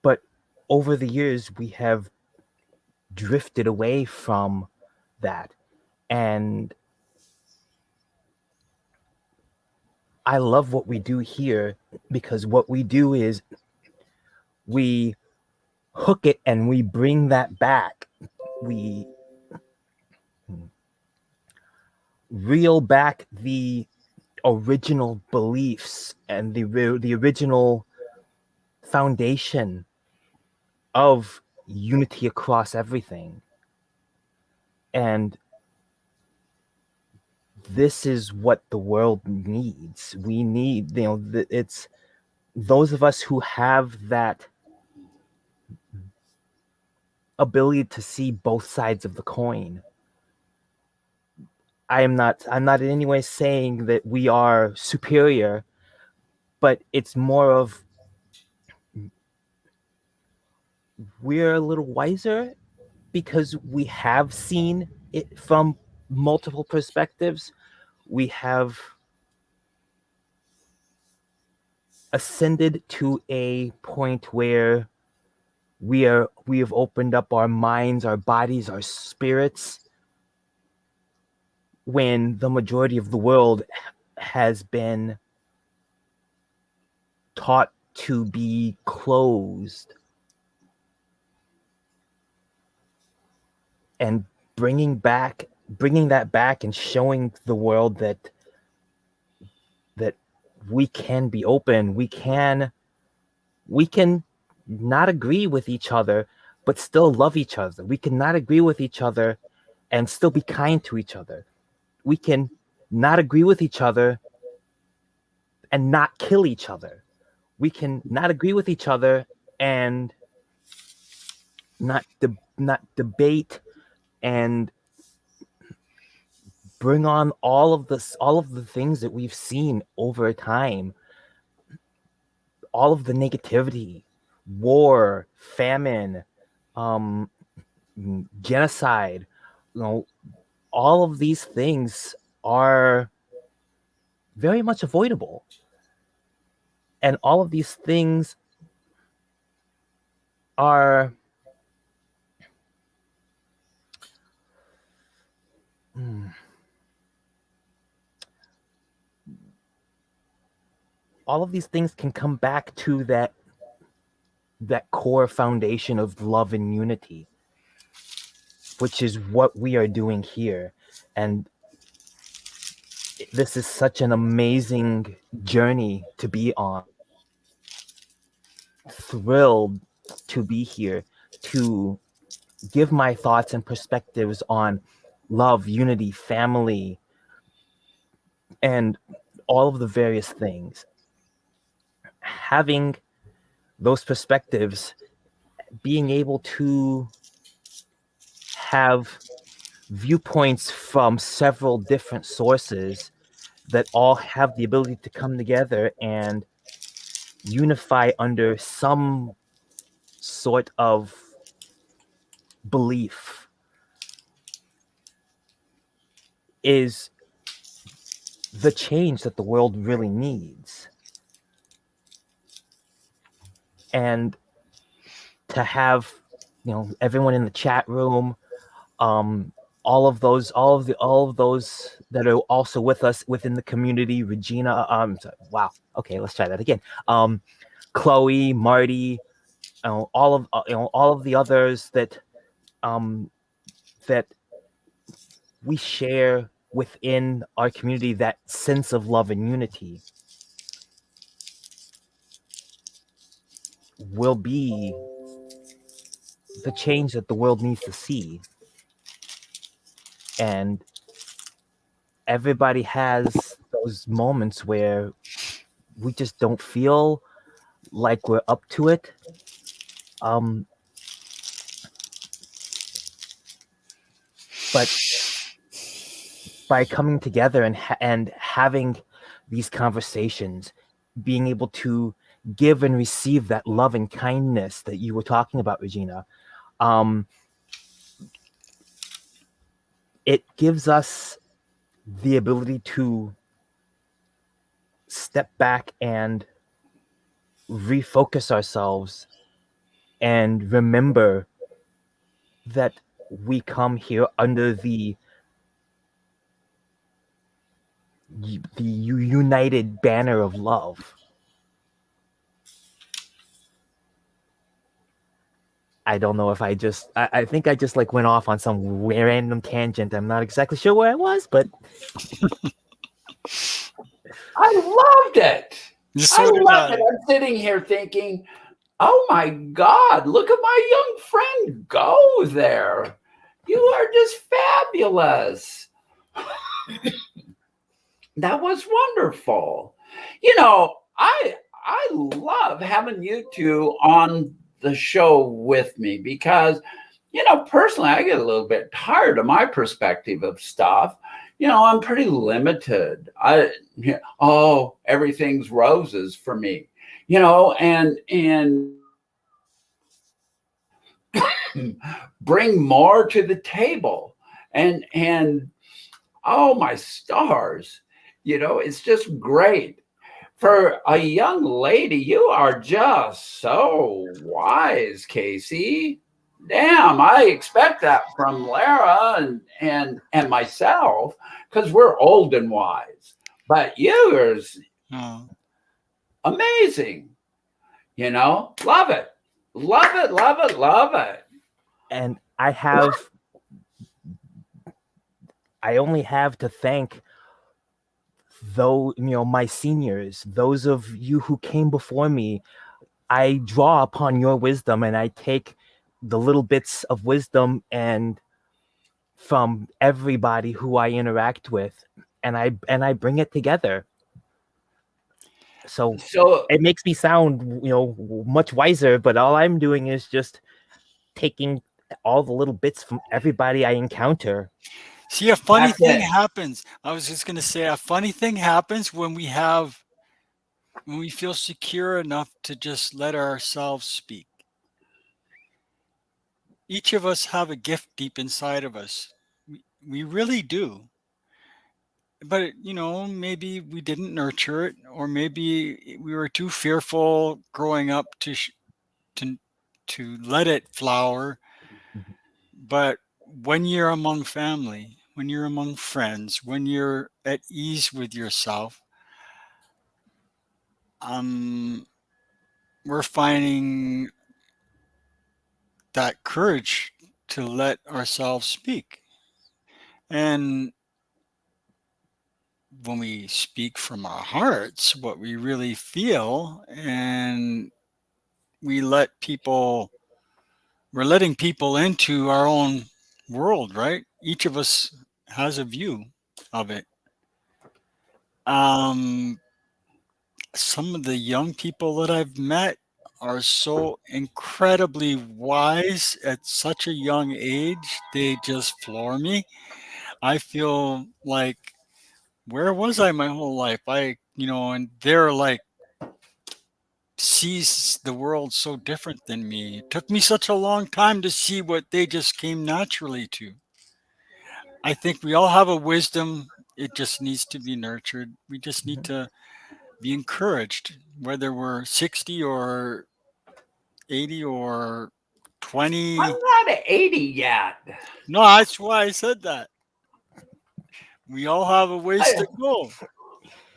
But over the years, we have drifted away from that. And I love what we do here because what we do is we hook it and we bring that back. We reel back the original beliefs and the original foundation of unity across everything. And this is what the world needs. We need, it's those of us who have that ability to see both sides of the coin. I'm not in any way saying that we are superior, but it's more of we're a little wiser because we have seen it from multiple perspectives. We have ascended to a point where we have opened up our minds, our bodies, our spirits, when the majority of the world has been taught to be closed, and bringing that back and showing the world that we can be open, we can not agree with each other but still love each other. We can not agree with each other and still be kind to each other. We can not agree with each other and not kill each other. We can not agree with each other and not debate and bring on all of the things that we've seen over time, all of the negativity, war, famine, genocide. All of these things are very much avoidable, and all of these things are all of these things can come back to that core foundation of love and unity, which is what we are doing here. And this is such an amazing journey to be on. Thrilled to be here to give my thoughts and perspectives on love, unity, family, and all of the various things. Having those perspectives, being able to have viewpoints from several different sources that all have the ability to come together and unify under some sort of belief is the change that the world really needs. And to have, everyone in the chat room, all of those that are also with us within the community, Regina, wow, okay, let's try that again. Chloe, Marty, all of the others that that we share within our community, that sense of love and unity will be the change that the world needs to see. And everybody has those moments where we just don't feel like we're up to it. But by coming together and having these conversations, being able to give and receive that love and kindness that you were talking about, Regina, it gives us the ability to step back and refocus ourselves and remember that we come here under the united banner of love. I don't know if I think I just went off on some random tangent. I'm not exactly sure where I was, but I loved it. So I did loved it. I'm sitting here thinking, oh my God, look at my young friend go there. You are just fabulous. That was wonderful. I love having you two on the show with me because, personally, I get a little bit tired of my perspective of stuff. I'm pretty limited. Everything's roses for me, and bring more to the table and oh my stars, it's just great. For a young lady, you are just so wise, Casey. Damn, I expect that from Lara and myself because we're old and wise. But yours, amazing. Love it. Love it, love it, love it. And I only have to thank my seniors, those of you who came before me. I draw upon your wisdom, and I take the little bits of wisdom and from everybody who I interact with, and I bring it together. So it makes me sound, much wiser, but all I'm doing is just taking all the little bits from everybody I encounter. See, a funny thing happens. I was just going to say, a funny thing happens when we feel secure enough to just let ourselves speak. Each of us have a gift deep inside of us. We really do. But, maybe we didn't nurture it, or maybe we were too fearful growing up to let it flower. But when you're among family, when you're among friends, when you're at ease with yourself, we're finding that courage to let ourselves speak. And when we speak from our hearts, what we really feel, and we're letting people into our own world, right? Each of us has a view of it. Some of the young people that I've met are so incredibly wise at such a young age. They just floor me. I feel like, where was I my whole life? And they're like, sees the world so different than me. It took me such a long time to see what they just came naturally to. I think we all have a wisdom. It just needs to be nurtured. We just need to be encouraged, whether we're 60 or 80 or 20. I'm not 80 yet. No, that's why I said that. We all have a ways to go.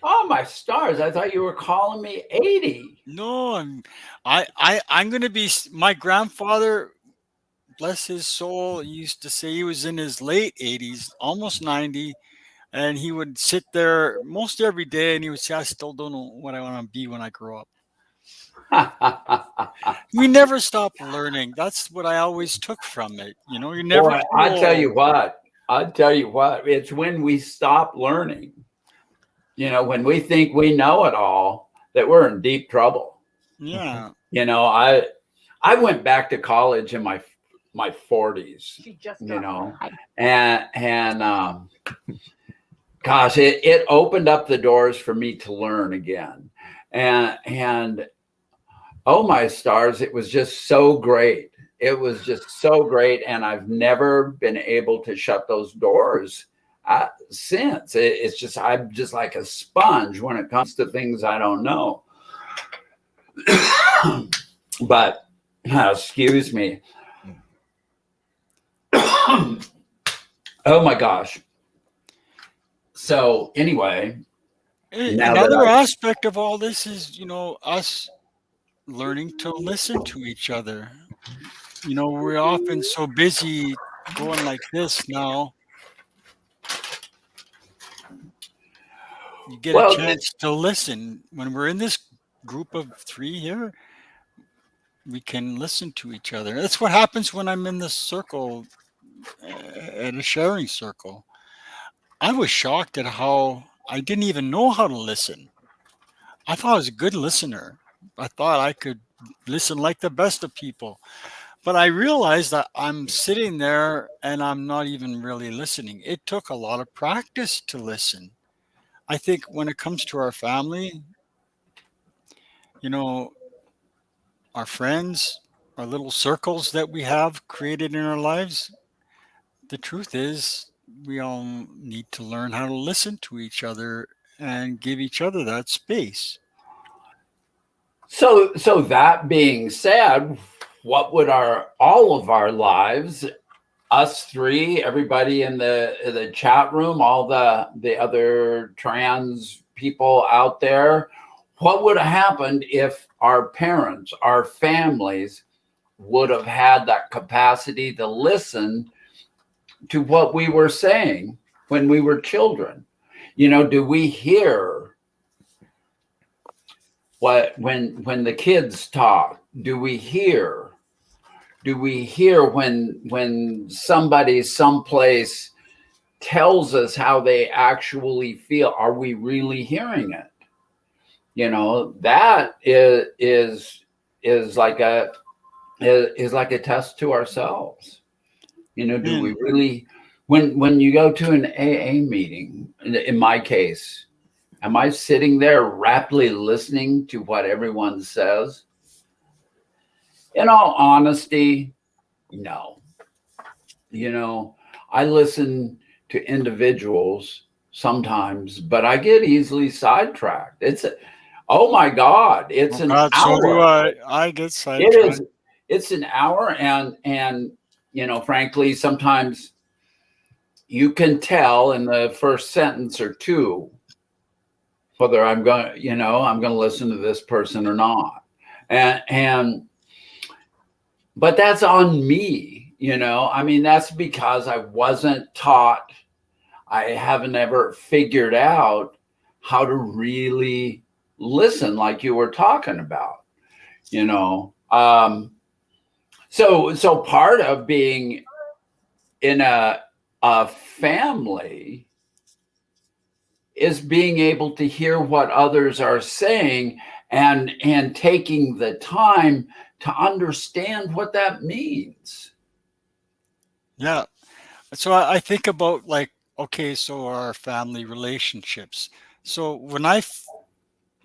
Oh, my stars. I thought you were calling me 80. No, I'm going to be, my grandfather, bless his soul, used to say he was in his late 80s, almost 90. And he would sit there most every day and he would say, I still don't know what I want to be when I grow up. We never stop learning. That's what I always took from it. You never. Boy, I tell you what. It's when we stop learning. When we think we know it all, that we're in deep trouble. Yeah. I went back to college in my 40s. And gosh, it opened up the doors for me to learn again. And oh my stars, it was just so great. It was just so great. And I've never been able to shut those doors since. It's just, I'm just like a sponge when it comes to things I don't know. But excuse me. Oh my gosh. So anyway, another aspect of all this is, us learning to listen to each other. We're often so busy going like this now. You get a chance to listen. When we're in this group of 3 here, we can listen to each other. That's what happens when I'm in this circle, at a sharing circle. I was shocked at how I didn't even know how to listen. I thought I was a good listener. I thought I could listen like the best of people. But I realized that I'm sitting there and I'm not even really listening. It took a lot of practice to listen. I think when it comes to our family, our friends, our little circles that we have created in our lives, the truth is we all need to learn how to listen to each other and give each other that space. So that being said, what would all of our lives, us three, everybody in the chat room, all the other trans people out there, what would have happened if our parents, our families would have had that capacity to listen to what we were saying when we were children? Do we hear when the kids talk? Do we hear when somebody someplace tells us how they actually feel? Are we really hearing it? That is like a test to ourselves. Do we really, when you go to an AA meeting, in my case, am I sitting there raptly listening to what everyone says? In all honesty, no. I listen to individuals sometimes, but I get easily sidetracked. Oh my God, it's an God, so do hour. I get It sidetracked. is, it's an hour, and frankly, sometimes you can tell in the first sentence or two whether I'm going to listen to this person or not. And but that's on me, I mean, that's because I wasn't taught. I haven't ever figured out how to really listen like you were talking about, so part of being in a family is being able to hear what others are saying and taking the time to understand what that means. Yeah. So I think about like, okay, so our family relationships. So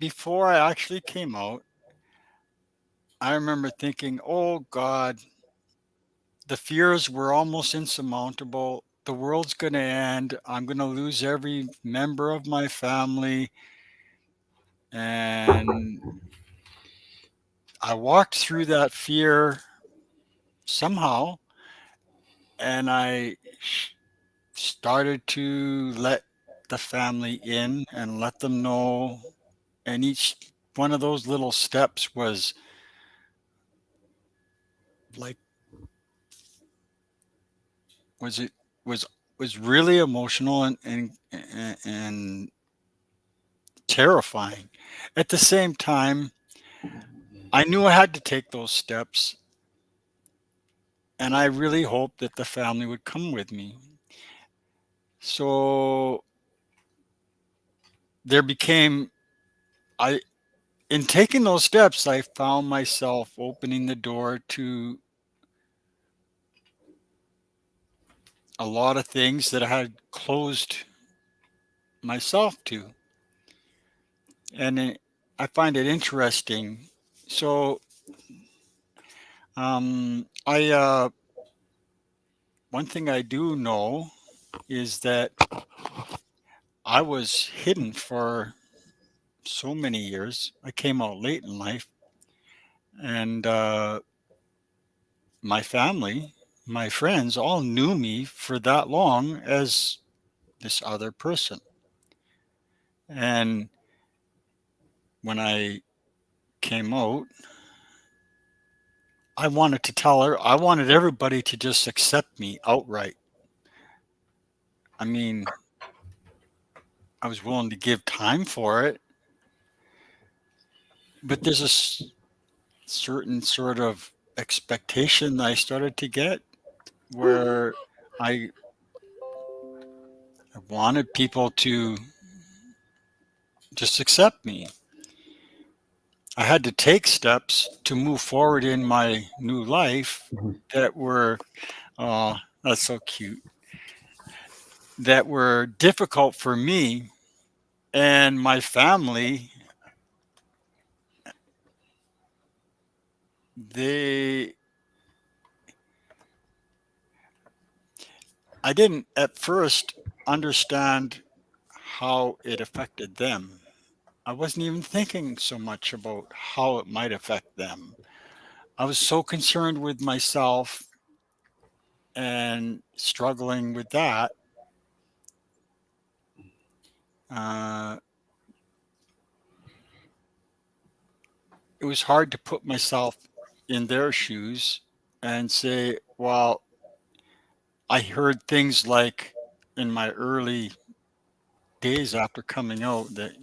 before I actually came out, I remember thinking, oh God, the fears were almost insurmountable. The world's going to end. I'm going to lose every member of my family. And I walked through that fear somehow, and I started to let the family in and let them know. And each one of those little steps was like, was it was was really emotional and terrifying. At the same time, I knew I had to take those steps, and I really hoped that the family would come with me. So there became I in taking those steps, I found myself opening the door to a lot of things that I had closed myself to. And I find it interesting. So, I one thing I do know is that I was hidden for so many years. I came out late in life, and my family, my friends, all knew me for that long as this other person. And when I came out, I wanted to tell her, I wanted everybody to just accept me outright. I mean, I was willing to give time for it, but there's certain sort of expectation that I started to get where I, I wanted people to just accept me. I had to take steps to move forward in my new life that were, oh, that's so cute, that were difficult for me and my family. They, I didn't at first understand how it affected them. I wasn't even thinking so much about how it might affect them. I was so concerned with myself and struggling with that. Uh, it was hard to put myself in their shoes and say, well, I heard things like in my early days after coming out that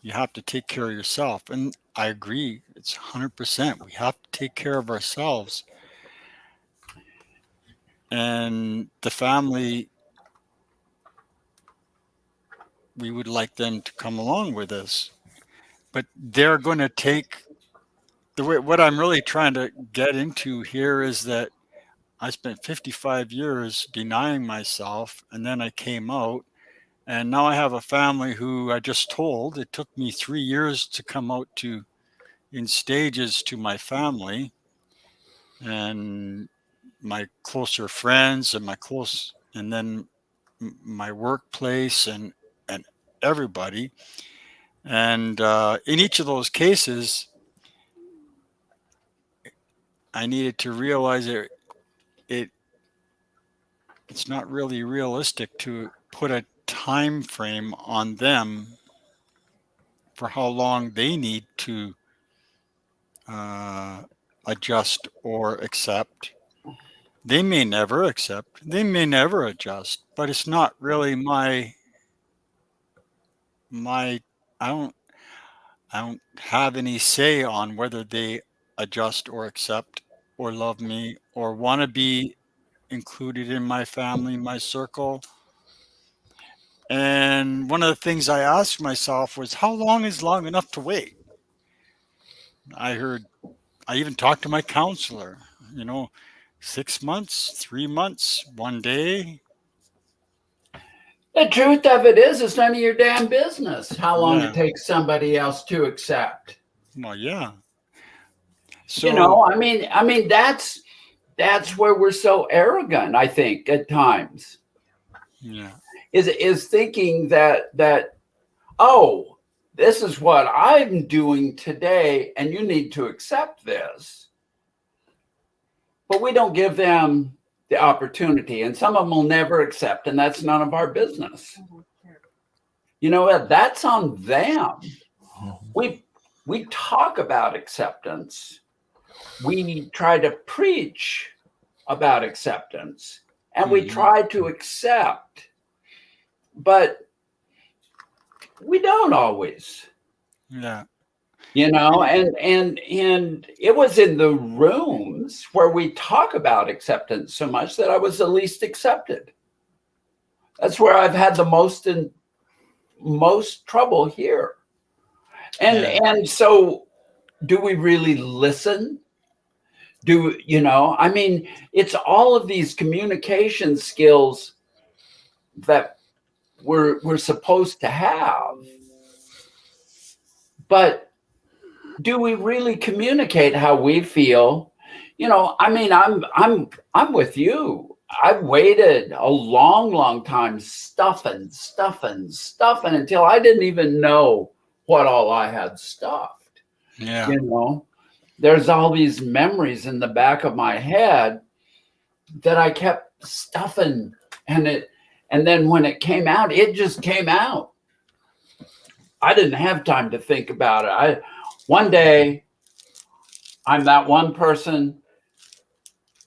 you have to take care of yourself. And I agree. It's 100%. We have to take care of ourselves. And the family, we would like them to come along with us. But they're going to take the way, what I'm really trying to get into here is that I spent 55 years denying myself, and then I came out. And now I have a family who I just told it took me 3 years to come out to in stages to my family and my closer friends and and then my workplace and everybody. And in each of those cases, I needed to realize it it's not really realistic to put a time frame on them for how long they need to adjust or accept. They may never accept, they may never adjust, but it's not really my I don't I don't have any say on whether they adjust or accept or love me or want to be included in my family, my circle. And one of the things I asked myself was, how long is long enough to wait? I even talked to my counselor, you know, 6 months, 3 months, one day. The truth of it is, it's none of your damn business how long Yeah. it takes somebody else to accept. Well, yeah. You So, know, I mean, that's where we're so arrogant, I think, at times, yeah. is thinking that, oh, this is what I'm doing today, and you need to accept this. But we don't give them the opportunity, and some of them will never accept, and that's none of our business. You know what? That's on them. We talk about acceptance. We try to preach about acceptance, and we try to accept, but we don't always. Yeah. You know, and it was in the rooms where we talk about acceptance so much that I was the least accepted. That's where I've had the most trouble here. And so do we really listen? I mean, it's all of these communication skills that we're supposed to have. But do we really communicate how we feel? You know, I mean, I'm with you. I've waited a long time stuffing until I didn't even know what all I had stuffed. Yeah. You know, there's all these memories in the back of my head that I kept stuffing, and then when it came out, it just came out. I didn't have time to think about it. One day, I'm that one person.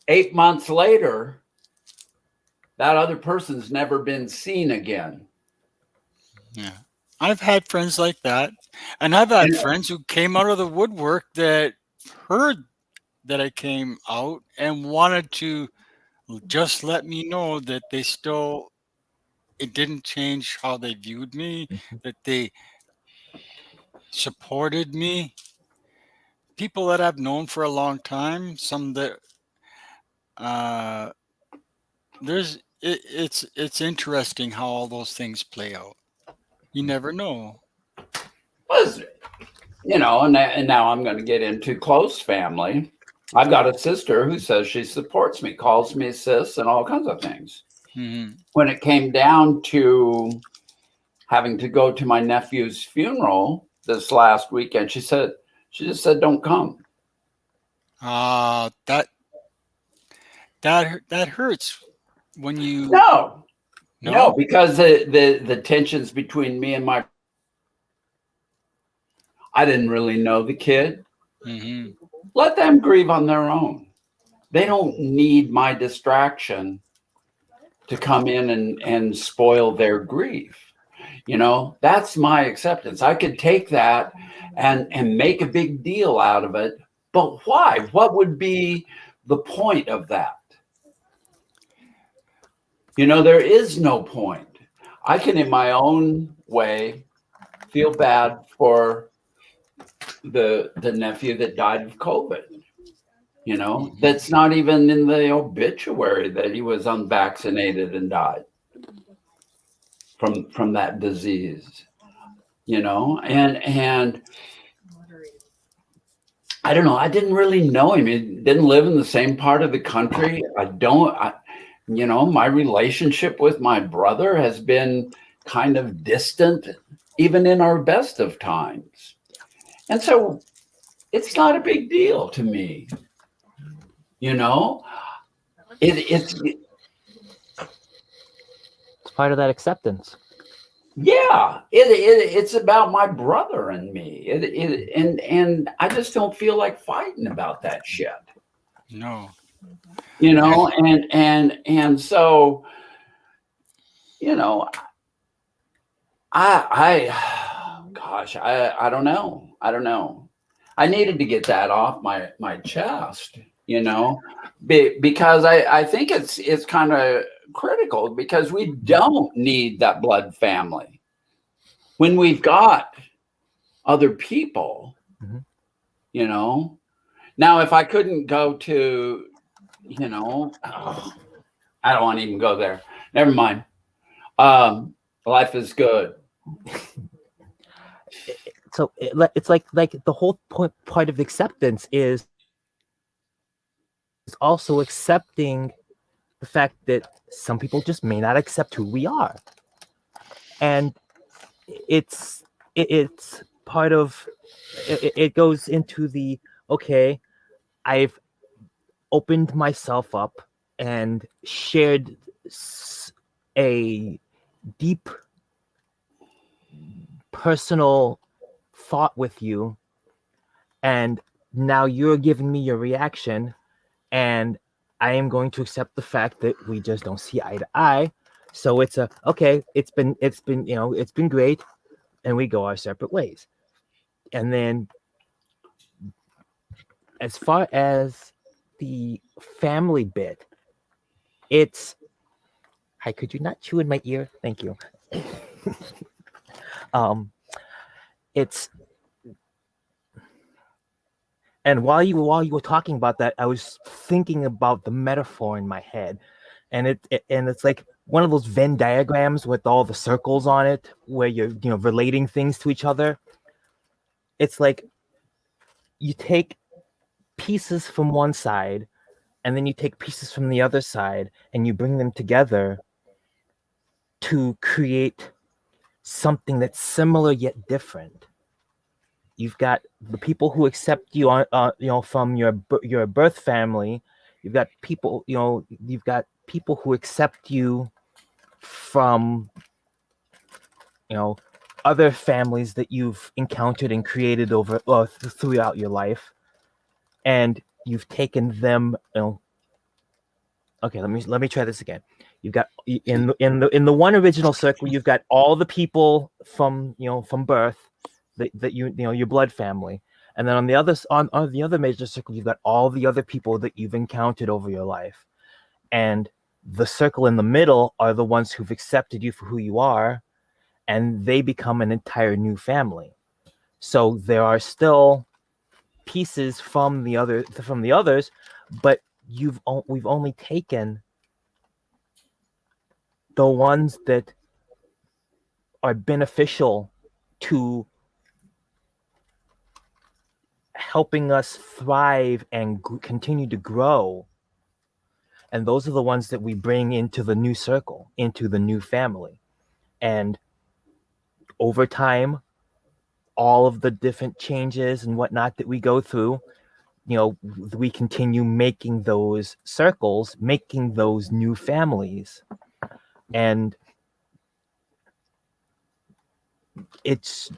8 months later, that other person's never been seen again. Yeah. I've had friends like that. And I've had friends who came out of the woodwork that heard that I came out and wanted to just let me know that it didn't change how they viewed me, that they supported me. People that I've known for a long time, some that it's interesting how all those things play out. You never know. Was, and now I'm going to get into close family. I've got a sister who says she supports me, calls me sis, and all kinds of things. Mm-hmm. When it came down to having to go to my nephew's funeral this last weekend, she just said, "Don't come." That hurts when you no, because the tensions between me and I didn't really know the kid. Hmm. Let them grieve on their own. They don't need my distraction to come in and spoil their grief. That's my acceptance. I could take that and make a big deal out of it. But why? What would be the point of that? There is no point. I can, in my own way, feel bad for the nephew that died of COVID. That's not even in the obituary that he was unvaccinated and died from that disease. And I don't know. I didn't really know him. He didn't live in the same part of the country. My relationship with my brother has been kind of distant, even in our best of times. And so it's not a big deal to me. It's part of that acceptance. Yeah, it's about my brother and me. And I just don't feel like fighting about that shit. No. And so, I don't know. I don't know. I needed to get that off my chest, because I think it's kind of critical, because we don't need that blood family when we've got other people. Mhm. Now, if I couldn't go to, I don't want to even go there. Never mind. Life is good. So it's like the whole part of acceptance is also accepting the fact that some people just may not accept who we are, and it's part of it goes into the okay, I've opened myself up and shared a deep personal thought with you, and now you're giving me your reaction, and I am going to accept the fact that we just don't see eye to eye. So it's okay, it's been it's been great, and we go our separate ways. And then as far as the family bit, it's hi, could you not chew in my ear? Thank you. um it's and while you were talking about that, I was thinking about the metaphor in my head, and it's like one of those Venn diagrams with all the circles on it, where you're relating things to each other. It's like you take pieces from one side, and then you take pieces from the other side, and you bring them together to create something that's similar yet different. You've got the people who accept you from your birth family. You've got people who accept you from other families that you've encountered and created throughout your life, and you've taken them. Okay, let me try this again. You've got in the one original circle, you've got all the people from birth that your blood family, and then on the other major circle, you've got all the other people that you've encountered over your life, and the circle in the middle are the ones who've accepted you for who you are, and they become an entire new family. So there are still pieces from the others, but we've only taken the ones that are beneficial to helping us thrive and continue to grow, and those are the ones that we bring into the new circle, into the new family. And over time, all of the different changes and whatnot that we go through, we continue making those circles, making those new families. And it's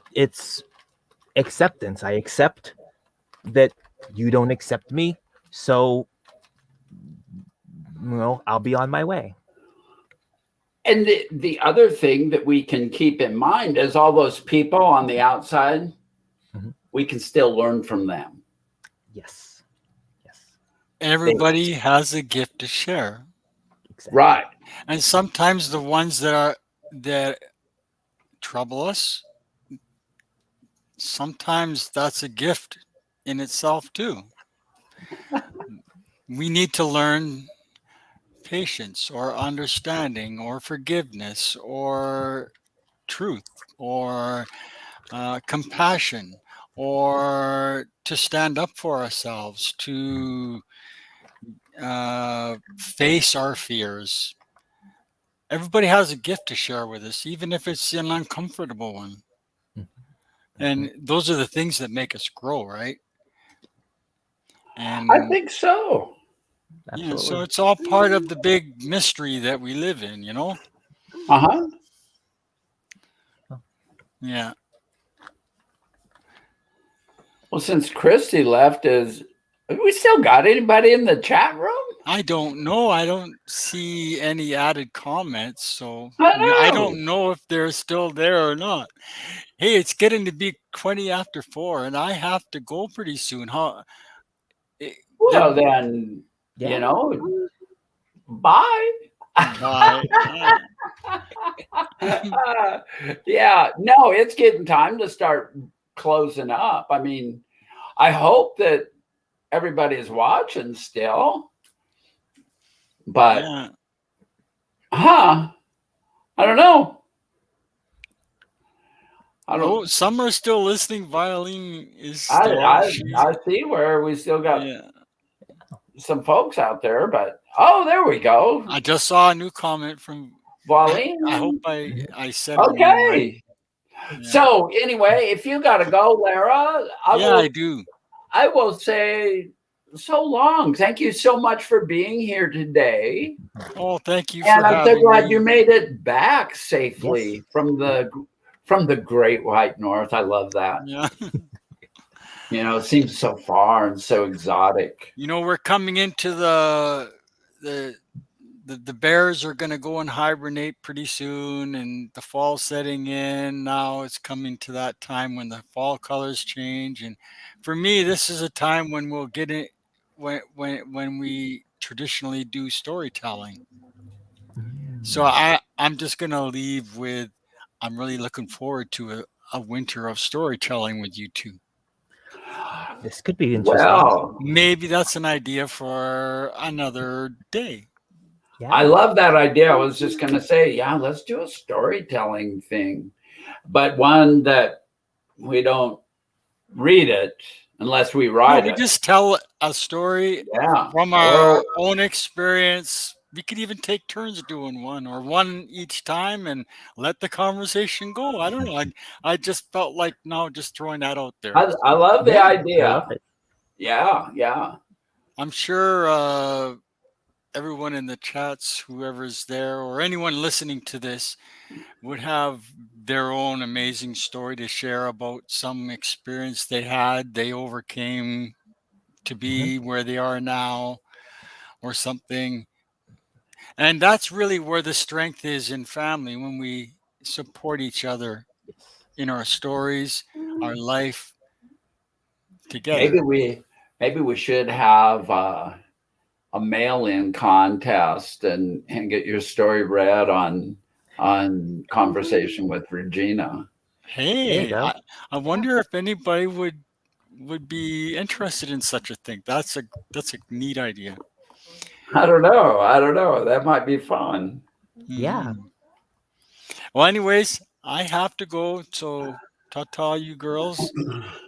acceptance. I accept that you don't accept me, so I'll be on my way. And the other thing that we can keep in mind is all those people on the outside, we can still learn from them. Yes. Yes. Everybody has a gift to share. Exactly. Right. And sometimes the ones that trouble us, sometimes that's a gift in itself too. We need to learn patience or understanding or forgiveness or truth or compassion or to stand up for ourselves, to face our fears. Everybody has a gift to share with us, even if it's an uncomfortable one. And those are the things that make us grow, right? And I think so. yeah, so it's all part of the big mystery that we live in, Uh-huh. Yeah. Well, since Christy left, have we still got anybody in the chat room? I don't know. I don't see any added comments, so I I know. don't know if they're still there or not. Hey, it's getting to be 20 after 4, and I have to go pretty soon. Well, then, bye. Bye. Yeah, no, it's getting time to start closing up. I mean, I hope that everybody's watching still, but I don't know. No, some are still listening. Violin is still. I see where we still got some folks out there, but there we go. I just saw a new comment from Violin. I hope I said her name right. Yeah. So anyway, if you got to go, Lara, I do. I will say so long. Thank you so much for being here today. Oh, thank you. And I'm so glad you made it back safely from the Great White North. I love that. Yeah. It seems so far and so exotic. We're coming into the bears are going to go and hibernate pretty soon, and the fall setting in. Now it's coming to that time when the fall colors change, and for me, this is a time when we'll get it when we traditionally do storytelling. So I'm just going to leave with I'm really looking forward to a winter of storytelling with you two. This could be interesting. Well, maybe that's an idea for another day. Yeah. I love that idea. I was just going to say, let's do a storytelling thing, but one that we don't read it unless we write it. We just tell a story from our own experience. We could even take turns doing one or one each time and let the conversation go. I don't know. I just felt like now just throwing that out there. I love the idea. I love it. Yeah. I'm sure everyone in the chats, whoever's there, or anyone listening to this would have their own amazing story to share about some experience they had, they overcame to be where they are now or something. And that's really where the strength is in family, when we support each other in our stories, our life together. Maybe we should have a mail-in contest and get your story read on Conversation with Regina. Hey, I wonder if anybody would be interested in such a thing. That's a neat idea. I don't know. That might be fun. Yeah. Well, anyways, I have to go. So ta-ta, you girls,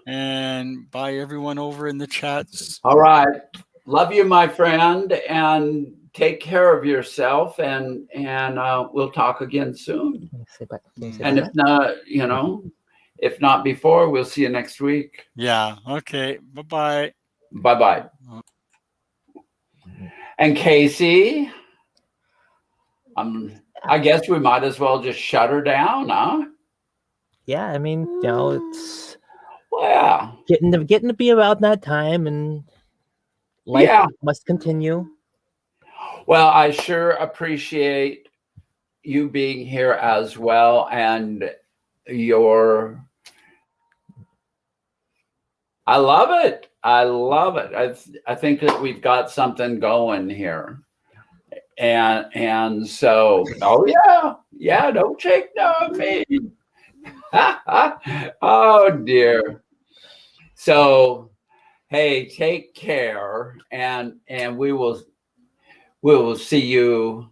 and bye everyone over in the chats. All right. Love you, my friend, and take care of yourself, and we'll talk again soon. And if not, if not before, we'll see you next week. Yeah. Okay. Bye-bye. Bye-bye. And Casey, I guess we might as well just shut her down, huh? Yeah, I mean, it's... Well, getting to be around that time, and life yeah. must continue. Well, I sure appreciate you being here as well, and your. I love it. I love it. I think that we've got something going here. And so, oh yeah, don't shake on me. Oh dear. So, hey, take care, and we will see you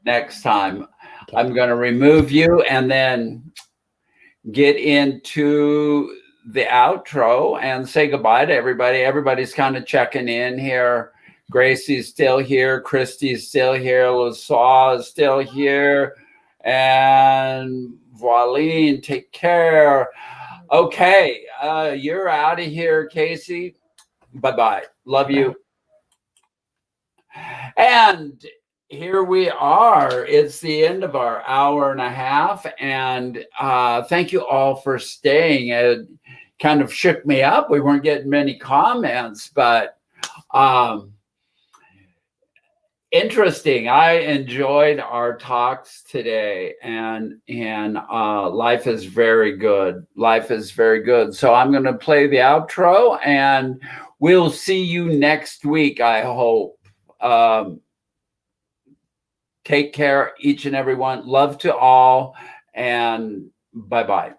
next time. Okay. I'm going to remove you and then get into the outro and say goodbye to everybody. Everybody's kind of checking in here. Gracie's still here. Christy's still here. LaSaw is still here. And Voiline, take care. Okay, you're out of here, Casey. Bye-bye. Love you. And here we are. It's the end of our hour and a half. And thank you all for staying. It kind of shook me up. We weren't getting many comments, but interesting. I enjoyed our talks today, and life is very good. Life is very good. So I'm going to play the outro, and we'll see you next week, I hope. Take care, each and every one. Love to all, and bye-bye.